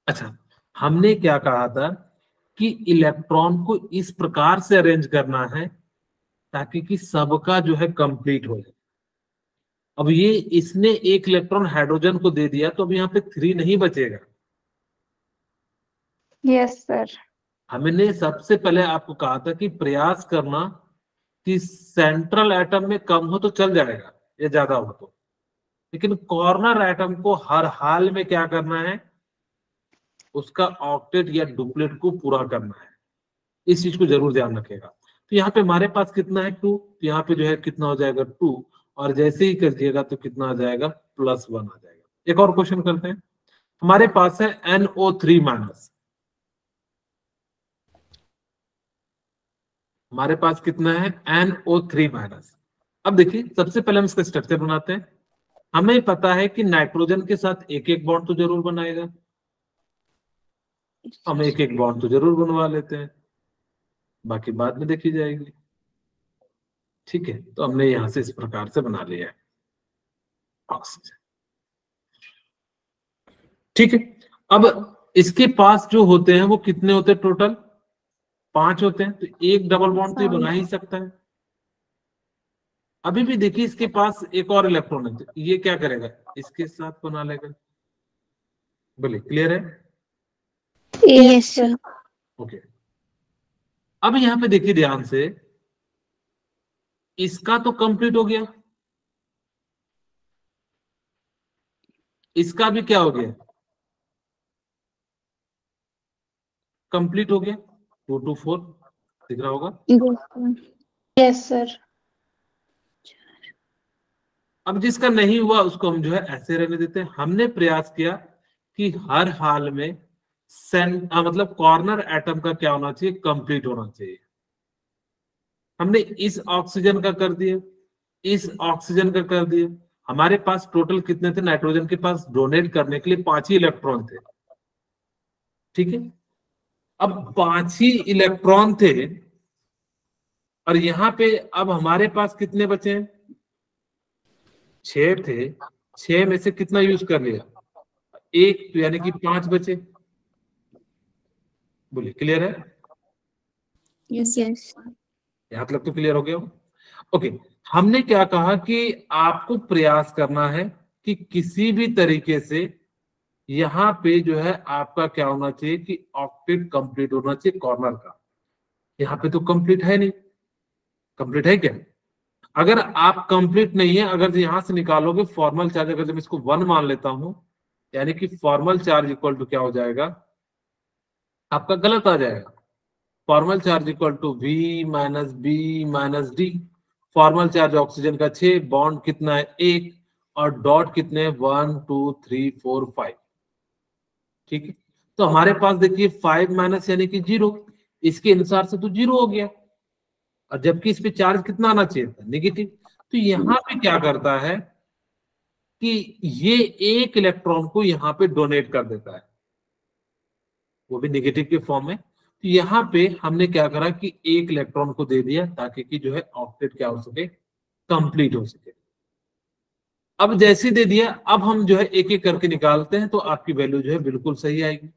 अच्छा हमने क्या कहा था कि इलेक्ट्रॉन को इस प्रकार से अरेंज करना है ताकि कि सबका जो है कंप्लीट हो जाए। अब ये इसने एक इलेक्ट्रॉन हाइड्रोजन को दे दिया तो अब यहाँ पे 3 नहीं बचेगा। Yes sir. हमने सबसे पहले आपको कहा था कि प्रयास करना कि सेंट्रल एटम में कम हो तो चल जाएगा या ज्यादा हो तो, लेकिन कॉर्नर एटम को हर हाल में क्या करना है, उसका ऑक्टेट या डुप्लेट को पूरा करना है। इस चीज को जरूर ध्यान रखेगा। तो यहाँ पे हमारे पास कितना है 2, तो यहाँ पे जो है कितना हो जाएगा 2, और जैसे ही कर दिएगा तो कितना आ जाएगा, +1 आ जाएगा। एक और क्वेश्चन करते हैं। हमारे पास है NO3 माइनस, हमारे पास कितना है NO3 माइनस। अब देखिए सबसे पहले हम इसका स्ट्रक्चर बनाते हैं। हमें पता है कि नाइट्रोजन के साथ एक एक बॉन्ड तो जरूर बनाएगा, हम एक एक बॉन्ड तो जरूर बनवा लेते हैं, बाकी बाद में देखी जाएगी। ठीक है, तो हमने यहां से इस प्रकार से बना लिया है ऑक्सीजन। ठीक है, अब इसके पास जो होते हैं वो कितने होते हैं, टोटल 5 होते हैं। तो एक डबल बॉन्ड तो ये बना ही सकता है। अभी भी देखिए इसके पास एक और इलेक्ट्रॉन है, तो ये क्या करेगा, इसके साथ बना लेगा। बोलिए क्लियर है? Yes, sir. ओके। अब यहाँ पे देखिए ध्यान से, इसका तो कंप्लीट हो गया, इसका भी क्या हो गया, कंप्लीट हो गया। 2 to 4 दिख रहा होगा। Yes sir. अब जिसका नहीं हुआ उसको हम जो है ऐसे रहने देते हैं। हमने प्रयास किया कि हर हाल में मतलब कॉर्नर एटम का क्या होना चाहिए, कंप्लीट होना चाहिए। हमने इस ऑक्सीजन का कर दिया, इस ऑक्सीजन का कर दिया। हमारे पास टोटल कितने थे, नाइट्रोजन के पास डोनेट करने के लिए 5 ही इलेक्ट्रॉन थे, ठीक है। अब 5 ही इलेक्ट्रॉन थे और यहां पे अब हमारे पास कितने बचे हैं, 6 थे। 6 में से कितना यूज कर लिया, 1, तो यानी कि 5 बचे। बोलिए क्लियर है? Yes, yes. यहां तक तो क्लियर हो गया हो? ओके। हमने क्या कहा कि आपको प्रयास करना है कि किसी भी तरीके से यहां पे जो है आपका क्या होना चाहिए कि ऑक्टेट कंप्लीट होना चाहिए कॉर्नर का। यहाँ पे तो कंप्लीट है नहीं, कंप्लीट है क्या? अगर आप कंप्लीट नहीं है, अगर यहां से निकालोगे फॉर्मल चार्ज, अगर मैं इसको 1 मान लेता हूं, यानी कि फॉर्मल चार्ज इक्वल टू क्या हो जाएगा, आपका गलत आ जाएगा। Formal charge equal to V minus B minus D. Formal charge oxygen का 6, बॉन्ड कितना है 1, और डॉट कितने 1 2 3 4 5, ठीक है। तो हमारे पास देखिए 5 माइनस यानी कि 0, इसके अनुसार से तो 0 हो गया, और जबकि इस पे चार्ज कितना आना चाहिए था, नेगेटिव। तो यहाँ पे क्या करता है कि ये एक इलेक्ट्रॉन को यहाँ पे डोनेट कर देता है, वो भी नेगेटिव के फॉर्म में। तो यहाँ पे हमने क्या करा कि एक इलेक्ट्रॉन को दे दिया ताकि कि जो है ऑक्टेट क्या हो सके, कंप्लीट हो सके। अब जैसे दे दिया, अब हम जो है एक एक करके निकालते हैं तो आपकी वैल्यू जो है बिल्कुल सही आएगी।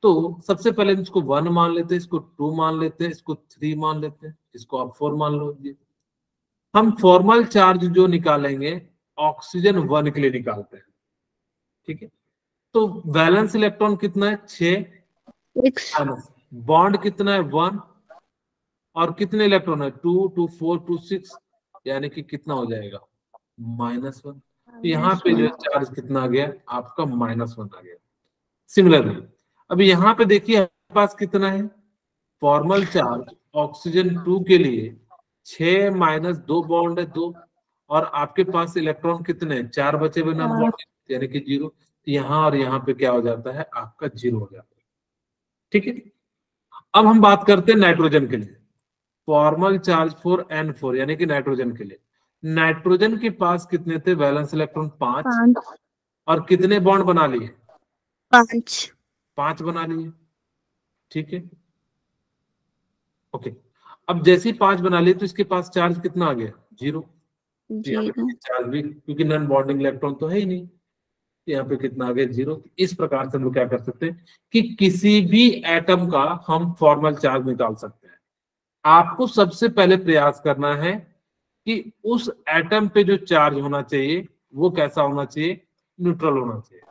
तो सबसे पहले इसको 1 मान लेते हैं, इसको 2 मान लेते हैं, इसको 3 मान लेते हैं, इसको आप 4 मान लो। हम फॉर्मल चार्ज जो निकालेंगे ऑक्सीजन 1 के लिए निकालते हैं, ठीक है। तो वैलेंस इलेक्ट्रॉन कितना है 6, 6. बॉन्ड कितना है 1, और कितने इलेक्ट्रॉन है 2 2 4 2 6, यानी कि कितना हो जाएगा -1। तो यहाँ पे जो चार्ज कितना आ गया आपका -1 आ गया। सिमिलरली अब यहाँ पे देखिए हमारे पास कितना है, फॉर्मल चार्ज ऑक्सीजन 2 के लिए 6 माइनस 2 बॉन्ड है 2, और आपके पास इलेक्ट्रॉन कितने हैं 4 बचे हुए नॉन बॉन्ड, यानी कि 0। यहाँ और यहाँ पे क्या हो जाता है आपका 0 हो जाता है, ठीक है। अब हम बात करते हैं नाइट्रोजन के लिए। फॉर्मल चार्ज फॉर N4 यानी कि नाइट्रोजन के लिए, नाइट्रोजन के पास कितने थे वैलेंस इलेक्ट्रॉन 5, और कितने बॉन्ड बना लिए 5 बना लिए, ठीक है। ओके। अब जैसे ही 5 बना लिए तो इसके पास चार्ज कितना आ गया 0। चार्ज भी, क्योंकि नॉन बॉन्डिंग इलेक्ट्रॉन तो है ही नहीं, यहाँ पे कितना आ गया 0। इस प्रकार से हम लोग क्या कर सकते हैं कि किसी भी एटम का हम फॉर्मल चार्ज निकाल सकते हैं। आपको सबसे पहले प्रयास करना है कि उस एटम पे जो चार्ज होना चाहिए वो कैसा होना चाहिए, न्यूट्रल होना चाहिए।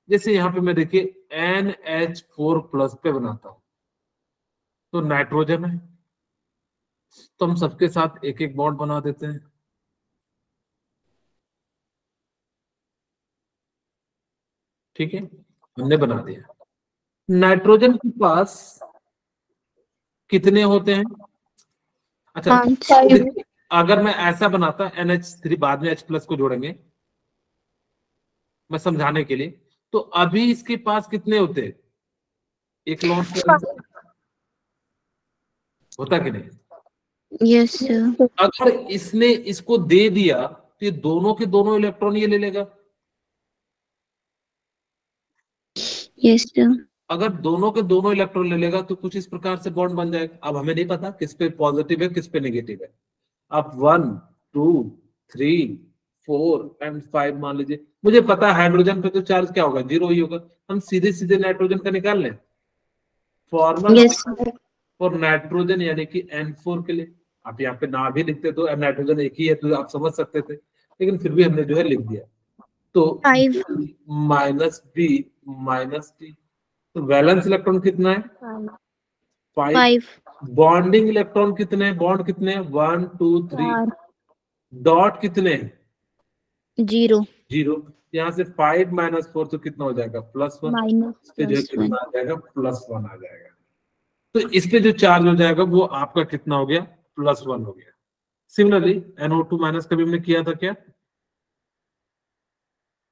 जैसे यहाँ पे मैं देखिए NH4+ पे बनाता हूं, तो नाइट्रोजन है, तो हम सबके साथ एक एक बॉन्ड बना देते हैं, ठीक है। हमने बना दिया। नाइट्रोजन के पास कितने होते हैं, अच्छा अगर मैं ऐसा बनाता NH3 बाद में H+ को जोड़ेंगे मैं समझाने के लिए, तो अभी इसके पास कितने होते हैं, एक लॉन होता कि नहीं? Yes, sir. अगर इसने इसको दे दिया तो ये दोनों के दोनों इलेक्ट्रॉन ये ले लेगा। Yes, sir. अगर दोनों के दोनों इलेक्ट्रॉन ले लेगा तो कुछ इस प्रकार से बॉन्ड बन जाएगा। अब हमें नहीं पता किस पे पॉजिटिव है किस पे नेगेटिव है। आप 1 2 3 4 एंड 5 मान लीजिए। मुझे पता है हाइड्रोजन पे तो चार्ज क्या होगा 0 ही होगा। हम सीधे सीधे नाइट्रोजन का निकाल लें। Formal Yes, sir. For nitrogen यानी कि N4 के लिए आप यहाँ पे ना भी लिखते तो नाइट्रोजन एक ही है तो आप समझ सकते थे, लेकिन फिर भी हमने जो है लिख दिया। तो five minus B minus T, तो वैलेंस इलेक्ट्रॉन कितना है? 5। फाइव बॉन्डिंग इलेक्ट्रॉन कितने हैं? बॉन्ड कितने हैं? 1 2 3। डॉट कितने हैं? 0 0। यहाँ से 5 माइनस 4 तो कितना हो जाएगा? +1। इस पे जो है कितना आ जाएगा? +1 आ जाएगा। तो इस पे जो चार्ज हो जाएगा वो आपका कितना हो गया? +1 हो गया। सिमिलरली NO2 माइनस का भी हमने किया था क्या?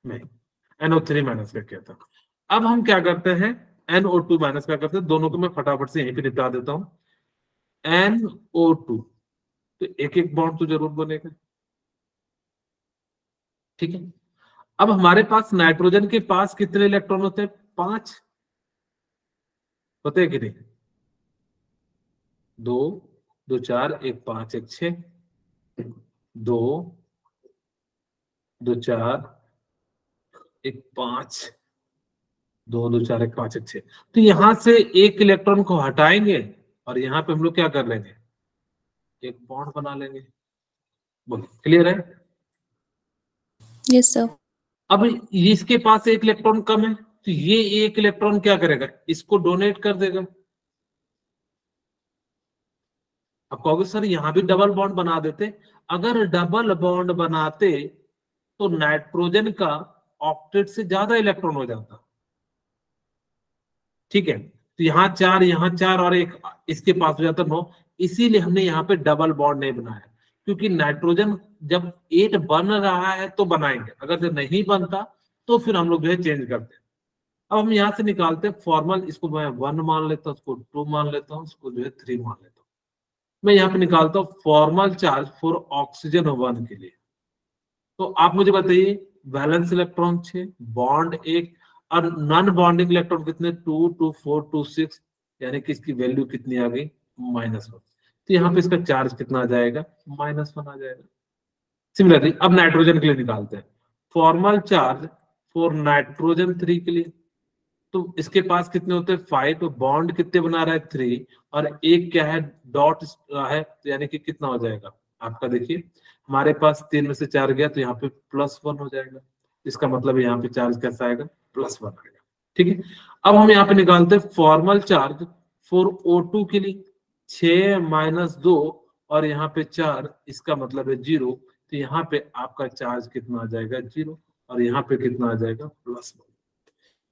नहीं, NO3 माइनस का किया था। अब हम क्या करते हैं? NO2 माइनस का करते हैं, दोनों को मैं फटाफट से यहीं पे निपटा देता हूं। NO2 तो एक एक बॉन्ड तो जरूर बनेगा, ठीक है। अब हमारे पास नाइट्रोजन के पास कितने इलेक्ट्रॉन होते हैं? 5 होते हैं कि नहीं? 2 2 4 1 5 1 6, 2 2 4 1 5, 2 2 4 1 5 1 6। तो यहां से एक इलेक्ट्रॉन को हटाएंगे और यहाँ पे हम लोग क्या कर लेंगे? एक बॉन्ड बना लेंगे। बोलो, क्लियर है? Yes sir. अब इसके पास एक इलेक्ट्रॉन कम है तो ये एक इलेक्ट्रॉन क्या करेगा? इसको डोनेट कर देगा। अब कहोगे सर यहां भी डबल बॉन्ड बना देते। अगर डबल बॉन्ड बनाते तो नाइट्रोजन का ऑक्टेट से ज्यादा इलेक्ट्रॉन हो जाता, ठीक है। तो यहाँ 4 और एक इसके पास हो जाता 9। इसीलिए हमने यहाँ पे डबल बॉन्ड नहीं बनाया, क्योंकि नाइट्रोजन जब 8 बन रहा है तो बनाएंगे, अगर जो नहीं बनता तो फिर हम लोग जो है चेंज करते हैं। अब हम यहाँ से निकालते हैं फॉर्मल, इसको मैं 1 मान लेता हूँ, इसको 2 मान लेता हूँ, इसको जो है 3 मान लेता हूँ। मैं यहाँ पे निकालता हूँ फॉर्मल चार्ज फॉर ऑक्सीजन 1 के लिए। तो आप मुझे बताइए, वैलेंस इलेक्ट्रॉन 6, बॉन्ड 1 और नॉन बॉन्डिंग इलेक्ट्रॉन कितने? 2 2 4 2 6, यानी कि इसकी वैल्यू कितनी आ गई? -1। तो यहाँ पे इसका चार्ज कितना आ जाएगा? -1 आ जाएगा। सिमिलरली अब नाइट्रोजन के लिए निकालते हैं फॉर्मल चार्ज फॉर नाइट्रोजन 3 के लिए। तो इसके पास कितने होते हैं? 5। तो बॉन्ड कितने बना रहा है? 3, और एक क्या है? डॉट है, तो यानी कि कितना हो जाएगा आपका? देखिए हमारे पास 3 में से 4 गया तो यहाँ पे +1 हो जाएगा। इसका मतलब यहाँ पे चार्ज कैसा आएगा? +1 आएगा, ठीक है। अब हम यहाँ पे निकालते हैं फॉर्मल चार्ज फॉर O2 के लिए। 6 - 2 और यहाँ पे 4, इसका मतलब है 0। तो यहाँ पे आपका चार्ज कितना आ जाएगा? 0, और यहाँ पे कितना आ जाएगा? +1।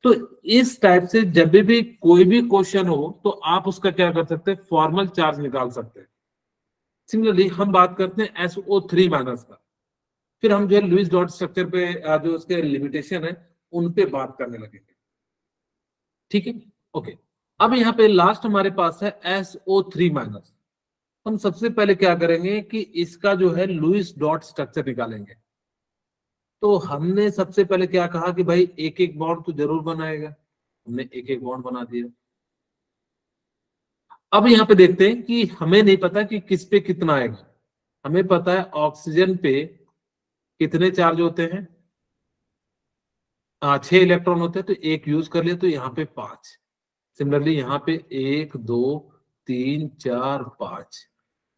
तो इस टाइप से जब भी कोई भी क्वेश्चन हो तो आप उसका क्या कर सकते हैं? फॉर्मल चार्ज निकाल सकते हैं। सिमिलरली हम बात करते हैं SO3 माइनस का, फिर हम जो है लुईस डॉट स्ट्रक्चर पे जो उसके लिमिटेशन है उन पे बात करने लगेंगे, ठीक है। ओके, अब यहाँ पे लास्ट हमारे पास है SO3 माइनस। हम सबसे पहले क्या करेंगे कि इसका जो है लुईस डॉट स्ट्रक्चर निकालेंगे। तो हमने सबसे पहले क्या कहा कि भाई एक एक बॉन्ड तो जरूर बनाएगा, हमने एक एक बॉन्ड बना दिया। अब यहाँ पे देखते हैं कि हमें नहीं पता कि किस पे कितना आएगा। हमें पता है ऑक्सीजन पे कितने चार्ज होते हैं? 6 इलेक्ट्रॉन होते हैं, तो एक यूज कर लिया तो यहाँ पे 5। सिमिलरली यहाँ पे 1 2 3 4 5,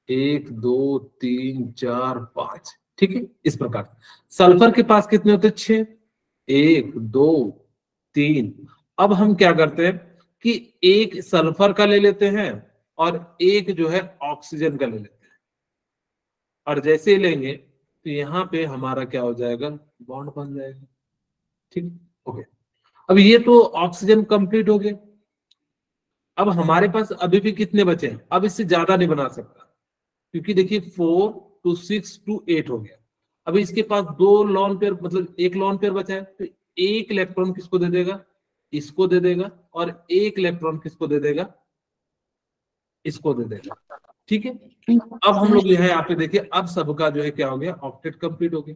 1 2 3 4 5, ठीक है। इस प्रकार सल्फर के पास कितने होते हैं? 6, 1 2 3। अब हम क्या करते हैं कि एक सल्फर का ले लेते हैं और एक जो है ऑक्सीजन का ले लेते हैं, और जैसे ही लेंगे तो यहाँ पे हमारा क्या हो जाएगा? बॉन्ड बन जाएगा, ठीक। ओके, अब ये तो ऑक्सीजन कंप्लीट हो गया। अब हमारे पास अभी भी कितने बचे हैं? अब इससे ज्यादा नहीं बना सकता, क्योंकि देखिए 4 to 6 to 8 हो गया। अभी इसके पास 2 लॉन पेयर, मतलब एक लॉन पेयर बचा है, तो एक इलेक्ट्रॉन किसको दे देगा? इसको दे देगा, और एक इलेक्ट्रॉन किसको दे देगा? इसको दे देगा, ठीक है। अब हम लोग यहाँ पे देखिए, अब सबका जो है क्या हो गया? ऑक्टेट कंप्लीट हो गया।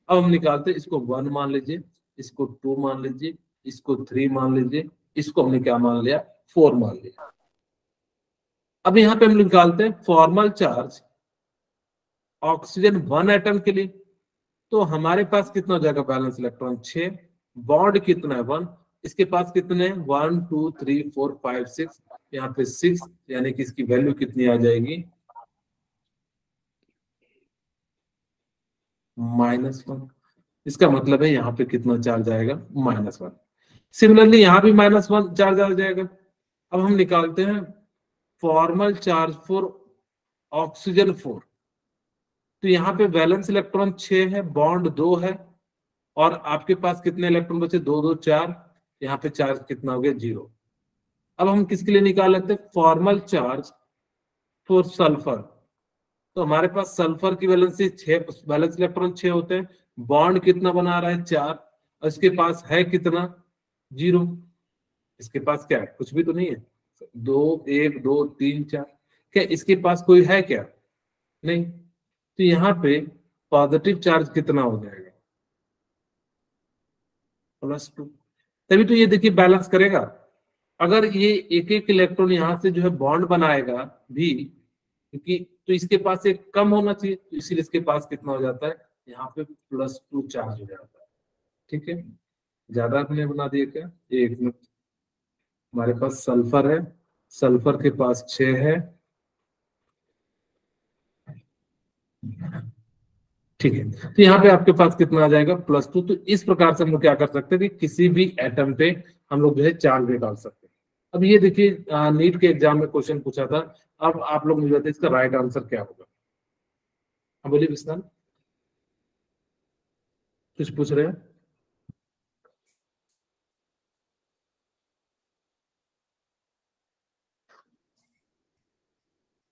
अब हम निकालते हैं, इसको 1 मान लीजिए, इसको 2 मान लीजिए, इसको 3 मान लीजिए, इसको हमने क्या मान लिया? 4 मान लिया। अब यहाँ पे हम निकालते हैं फॉर्मल चार्ज ऑक्सीजन 1 एटम के लिए। तो हमारे पास कितना हो जाएगा? बैलेंस इलेक्ट्रॉन 6, बॉन्ड कितना है? 1। इसके पास कितने हैं? 1 2 3 4 5 6, यहाँ पे 6, यानी कि इसकी वैल्यू कितनी आ जाएगी? -1। इसका मतलब है यहाँ पे कितना चार्ज आएगा, -1। सिमिलरली यहाँ भी -1 चार्ज आ जाएगा। अब हम निकालते हैं फॉर्मल चार्ज फॉर ऑक्सीजन 4। तो यहाँ पे वैलेंस इलेक्ट्रॉन 6 है, बॉन्ड 2 है, और आपके पास कितने इलेक्ट्रॉन बचे, 2 2 4। यहाँ पे चार्ज कितना हो गया, 0। अब हम किसके लिए निकाल लेते हैं, फॉर्मल चार्ज फॉर सल्फर। तो हमारे पास सल्फर की वैलेंसी 6, वैलेंस इलेक्ट्रॉन 6 होते हैं, बॉन्ड कितना बना रहा है, 4, और इसके पास है कितना, 0। इसके पास क्या है, कुछ भी तो नहीं है। 2 1 2 3 4, क्या इसके पास कोई है क्या, नहीं। तो यहाँ पे पॉजिटिव चार्ज कितना हो जाएगा, +2। तभी तो ये देखिए बैलेंस करेगा। अगर ये एक एक इलेक्ट्रॉन यहाँ से जो है बॉन्ड बनाएगा भी, क्योंकि तो इसके पास एक कम होना चाहिए, तो इसीलिए इसके पास कितना हो जाता है, यहाँ पे +2 चार्ज हो जाता है। ठीक है, ज्यादा आपने बना दिया क्या, एक मिनट। हमारे पास सल्फर है, सल्फर के पास 6 है, ठीक है। तो यहाँ पे आपके पास कितना आ जाएगा, +2। तो इस प्रकार से हम लोग क्या कर सकते हैं कि किसी भी एटम पे हम लोग जो है चार्ज निकाल सकते हैं। अब ये देखिए नीट के एग्जाम में क्वेश्चन पूछा था। अब आप लोग मुझे बताइए इसका राइट आंसर क्या होगा। हाँ बोलिए विस्तार, कुछ पूछ रहे हैं।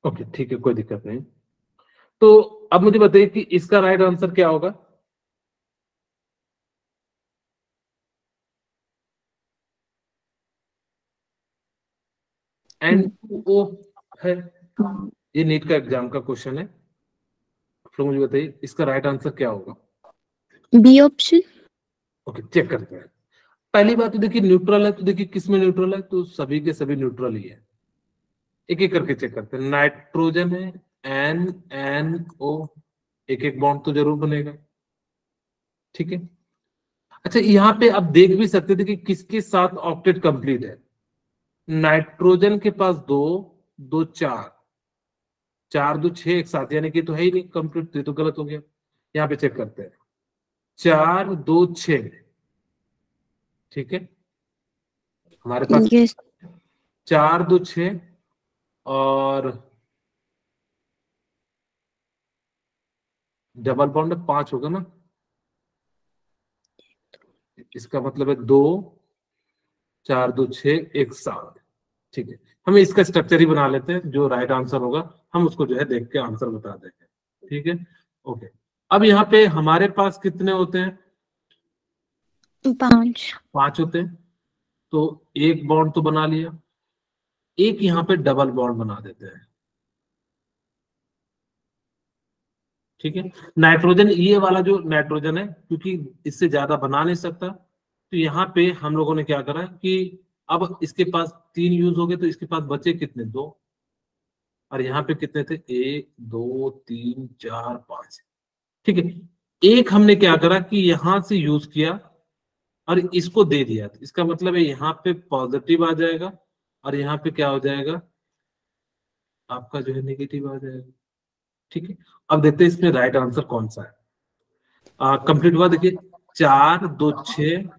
ओके ठीक है, कोई दिक्कत नहीं। तो अब मुझे बताइए कि इसका राइट आंसर क्या होगा। N2O है, ये नीट का एग्जाम का क्वेश्चन है। आप लोग मुझे बताइए इसका राइट आंसर क्या होगा। B option. ओके चेक करते हैं। पहली बात तो देखिए न्यूट्रल है, तो देखिए किसमें न्यूट्रल है, तो सभी के सभी न्यूट्रल ही है। एक एक करके चेक करते हैं। नाइट्रोजन है, NNO, एक एक बॉन्ड तो जरूर बनेगा। ठीक है, अच्छा यहाँ पे आप देख भी सकते थे कि किसके साथ ऑक्टेट कंप्लीट है। नाइट्रोजन के पास 2 2 4, 4 2 6 एक साथ, यानी कि तो है ही नहीं कंप्लीट, तो गलत हो गया। यहाँ पे चेक करते हैं, 4 2 6, ठीक है। हमारे पास यस 4 2 6 और डबल बॉन्ड 5 होगा ना, इसका मतलब है 2 4 2 6 एक साथ। ठीक है, हमें इसका स्ट्रक्चर ही बना लेते हैं, जो राइट आंसर होगा हम उसको जो है देख के आंसर बता देंगे। ठीक है, ओके। अब यहाँ पे हमारे पास कितने होते हैं, 5 होते हैं। तो एक बॉन्ड तो बना लिया, एक यहाँ पे डबल बॉन्ड बना देते हैं। ठीक है, नाइट्रोजन ये वाला जो नाइट्रोजन है, क्योंकि इससे ज्यादा बना नहीं सकता, तो यहाँ पे हम लोगों ने क्या करा कि अब इसके पास 3 यूज हो गए, तो इसके पास बचे कितने, 2, और यहाँ पे कितने थे, 1 2 3 4 5। ठीक है, एक हमने क्या करा कि यहां से यूज किया और इसको दे दिया, तो इसका मतलब है यहाँ पे पॉजिटिव आ जाएगा और यहाँ पे क्या हो जाएगा, आपका जो है नेगेटिव आ जाएगा। ठीक है, अब देखते हैं इसमें राइट आंसर कौन सा है। कंप्लीट हुआ, देखिए 4 2 6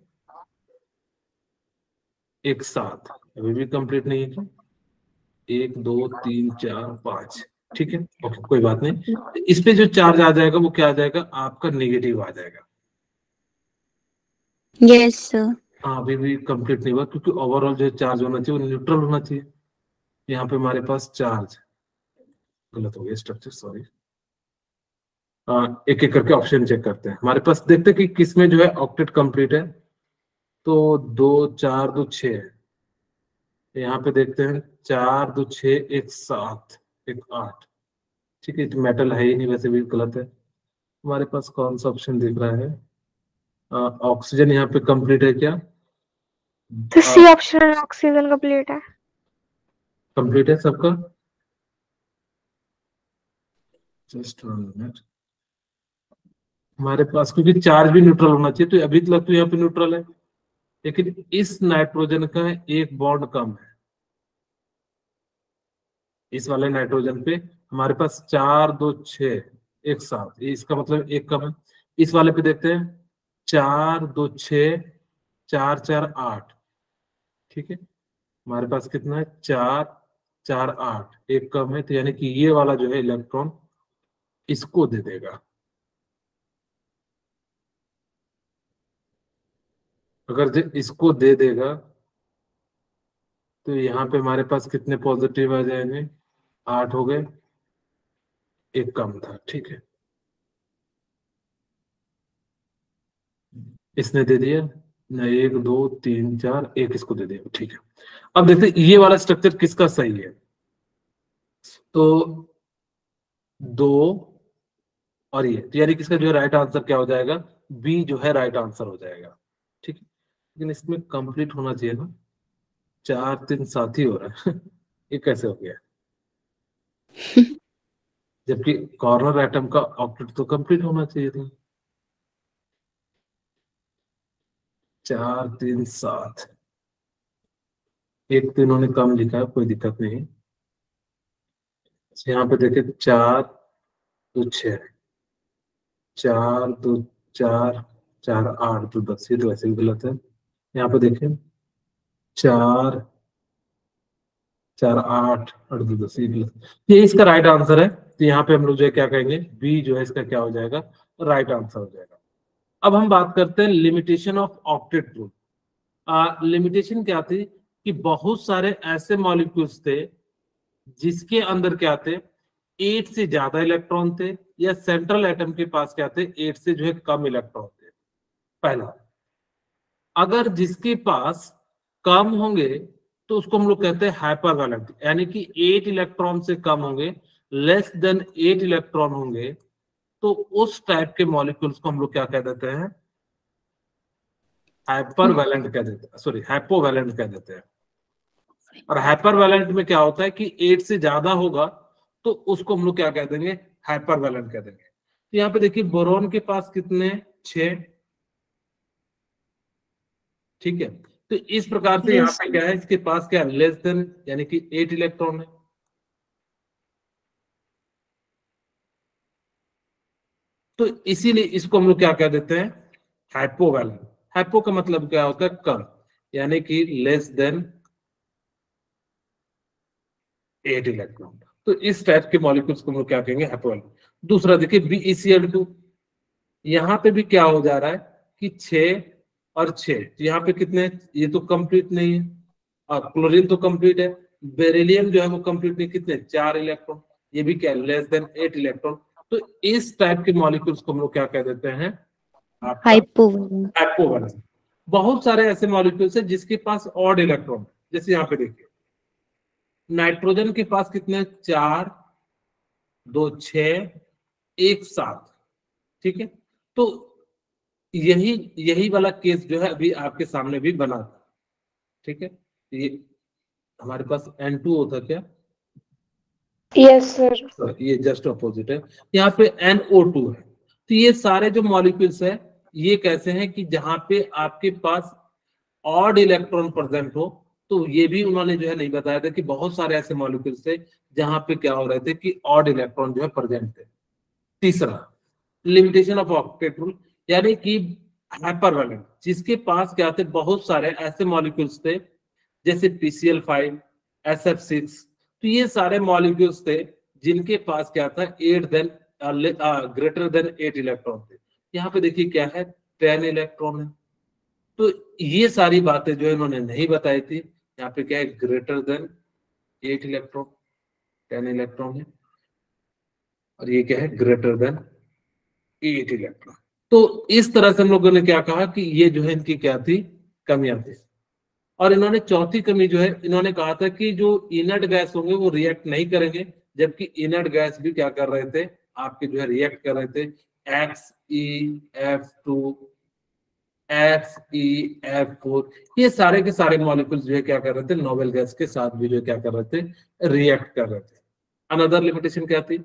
एक साथ, अभी भी कंप्लीट नहीं है क्या, 1 2 3 4 5। ठीक है, ओके कोई बात नहीं। इस पे जो चार्ज आ जाएगा वो क्या आ जाएगा, आपका नेगेटिव आ जाएगा। Yes sir. हाँ अभी भी कंप्लीट नहीं हुआ, क्योंकि ओवरऑल जो चार्ज होना चाहिए वो न्यूट्रल होना चाहिए। यहाँ पे हमारे पास चार्ज गलत हो गया स्ट्रक्चर, सॉरी। एक एक करके ऑप्शन चेक करते हैं। हमारे पास देखते हैं कि किसमें जो है ऑक्टेट कंप्लीट है। तो 2 4 2 6, यहाँ पे देखते हैं 4 2 6 एक 7 एक 8। ठीक है, मेटल है ही नहीं, वैसे भी गलत है। हमारे पास कौन सा ऑप्शन दिख रहा है, ऑक्सीजन यहाँ पे कंप्लीट है क्या, तो सी ऑप्शन ऑक्सीजन कंप्लीट है। कंप्लीट है सबका, जस्ट 1 मिनट। हमारे पास क्योंकि चार्ज भी न्यूट्रल होना चाहिए, तो अभी तक तो यहाँ पे न्यूट्रल है, लेकिन इस नाइट्रोजन का एक बॉन्ड कम है। इस वाले नाइट्रोजन पे हमारे पास 4 2 6 एक साथ, ये इसका मतलब एक कम है। इस वाले पे देखते हैं 4 2 6 4 4 8, ठीक है। हमारे पास कितना है 4 4 8, एक कम है, तो यानी कि ये वाला जो है इलेक्ट्रॉन इसको दे देगा। अगर इसको दे देगा तो यहाँ पे हमारे पास कितने पॉजिटिव आ जाएंगे, 8 हो गए, एक कम था, ठीक है। इसने दे दिया ना, 1 2 3 4, एक इसको दे दिया, ठीक है। अब देखते हैं ये वाला स्ट्रक्चर किसका सही है। तो 2 और ये, तो यानी किसका जो है राइट आंसर क्या हो जाएगा, बी जो है राइट आंसर हो जाएगा, ठीक है। लेकिन इसमें कंप्लीट होना चाहिए ना, 4 3 7 ही हो रहा है ये कैसे हो गया, जबकि कॉर्नर एटम का ऑक्टेट तो कंप्लीट होना चाहिए था। 4 3 7, एक तो इन्होंने कम लिखा है, कोई दिक्कत नहीं। यहाँ पे देखे 4 2 6, 4 2 4 4 8 2 10, ये तो वैसे भी गलत है। यहाँ पे देखें 4 4 8 8 2 10, ये गलत, ये इसका राइट आंसर है। तो यहाँ पे हम लोग जो है क्या कहेंगे, बी जो है इसका क्या हो जाएगा, राइट आंसर हो जाएगा। अब हम बात करते हैं limitation of octet rule. Limitation क्या थी कि बहुत सारे ऐसे मॉलिक्यूल्स थे जिसके अंदर क्या थे, 8 से ज्यादा इलेक्ट्रॉन थे, या सेंट्रल एटम के पास क्या थे, 8 से जो है कम इलेक्ट्रॉन थे। पहला, अगर जिसके पास कम होंगे तो उसको हम लोग कहते हैं हाइपरवैलेंट, यानी कि 8 इलेक्ट्रॉन से कम होंगे, लेस देन 8 इलेक्ट्रॉन होंगे, तो उस टाइप के मॉलिक्यूल्स को हम लोग क्या कह देते हैं, हाइपरवैलेंट कह देते हैं, सॉरी हाइपोवैलेंट कह देते हैं। और हाइपरवैलेंट में क्या होता है कि 8 से ज्यादा होगा तो उसको हम लोग क्या कह देंगे, हाइपरवैलेंट कह देंगे। तो यहाँ पे देखिए बोरॉन के पास कितने, 6, ठीक है। तो इस प्रकार से यहाँ पे क्या है, इसके पास क्या लेस देन यानी कि 8 इलेक्ट्रॉन है। तो इसीलिए इसको हम लोग क्या कह देते हैं, हाइपोवैलेंट। हाइपो का मतलब क्या होता है, कम, यानी कि लेस देन 8 इलेक्ट्रॉन। तो इस टाइप के मॉलिक्यूल्स को हम लोग क्या कहेंगे, हाइपोवैलेंट। दूसरा देखिए BeCl2, यहाँ पे भी क्या हो जा रहा है कि 6 और 6, तो यहाँ पे कितने, ये तो कंप्लीट नहीं है, और क्लोरीन तो कंप्लीट है, बेरिलियम जो है वो कंप्लीट नहीं, कितने, 4 इलेक्ट्रॉन, ये भी क्या लेस देन 8 इलेक्ट्रॉन। तो इस टाइप के मॉलिक्यूल्स को हम लोग क्या कह देते हैं, हाइपोवैलेंट। बहुत सारे ऐसे मॉलिक्यूल्स है जिसके पास ऑड इलेक्ट्रॉन, जैसे यहाँ पे देखिए नाइट्रोजन के पास कितने, 4 2 6 1 7, ठीक है। तो यही वाला केस जो है अभी आपके सामने भी बना था, ठीक है। ये हमारे पास N2 होता क्या, यस सर, ये जस्ट अपोजिट है, यहाँ पे NO2 है। तो ये सारे जो मॉलिक्यूल्स है ये कैसे हैं कि जहां पे आपके पास ऑड इलेक्ट्रॉन प्रेजेंट हो, तो ये भी उन्होंने जो है नहीं बताया था कि बहुत सारे ऐसे मॉलिक्यूल्स थे जहां पे क्या हो रहे थे कि ऑड इलेक्ट्रॉन जो है प्रेजेंट थे। तीसरा, लिमिटेशन ऑफ ऑक्टेट रूल, यानी कि हाइपरवैलेंट, जिसके पास क्या थे, बहुत सारे ऐसे मॉलिक्यूल्स थे जैसे PCl5 SF6, तो ये सारे मॉलिक्यूल्स थे जिनके पास क्या था, ग्रेटर देन 8 इलेक्ट्रॉन थे। यहाँ पे देखिए क्या है, 10 इलेक्ट्रॉन है। तो ये सारी बातें जो इन्होंने नहीं बताई थी, यहाँ पे क्या है, ग्रेटर देन 8 इलेक्ट्रॉन, 10 इलेक्ट्रॉन है, और ये क्या है, ग्रेटर देन 8 इलेक्ट्रॉन। तो इस तरह से हम लोगों ने क्या कहा कि ये जो है इनकी क्या थी, कमियां थी। और इन्होंने चौथी कमी जो है, इन्होंने कहा था कि जो इनर्ट गैस होंगे वो रिएक्ट नहीं करेंगे, जबकि इनर्ट गैस भी क्या कर रहे थे, आपके जो है रिएक्ट कर रहे थे। XeF2 XeF4, ये सारे के सारे मॉलिक्यूल्स जो है क्या कर रहे थे, नोबेल गैस के साथ भी जो है क्या कर रहे थे, रिएक्ट कर रहे थे। अनदर लिमिटेशन क्या थी,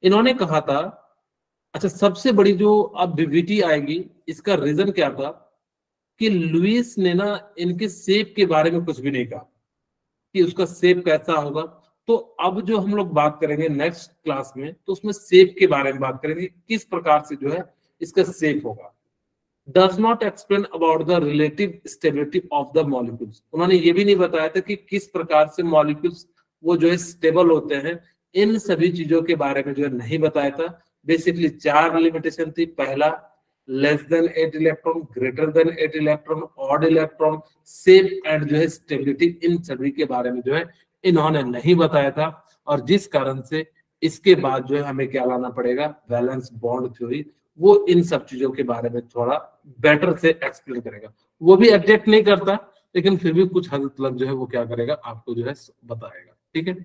इन्होंने कहा था, अच्छा सबसे बड़ी जो अब विविटी आएगी, इसका रीजन क्या था कि लुईस ने ना इनके शेप के बारे में कुछ भी नहीं कहा कि उसका शेप कैसा होगा। तो अब जो हम लोग बात करेंगे नेक्स्ट क्लास में, तो उसमें शेप के बारे में बात करेंगे, किस प्रकार से जो है इसका शेप होगा। Does not explain about the relative stability of the molecules, उन्होंने ये भी नहीं बताया था कि किस प्रकार से मॉलिक्यूल्स वो जो है स्टेबल होते हैं, इन सभी चीजों के बारे में जो है नहीं बताया था। बेसिकली 4 लिमिटेशन थी। पहला, less than 8 electron, greater than 8 electron, odd electron, shape and जो है स्टेबिलिटी, इन सभी के बारे में जो है इन्होंने नहीं बताया था। और जिस कारण से इसके बाद जो है हमें क्या लाना पड़ेगा, वैलेंस बॉन्ड थ्योरी, वो इन सब चीजों के बारे में थोड़ा बेटर से एक्सप्लेन करेगा। वो भी एग्जैक्ट नहीं करता, लेकिन फिर भी कुछ हद तक जो है वो क्या करेगा, आपको जो है बताएगा। ठीक है,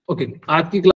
ओके। आज की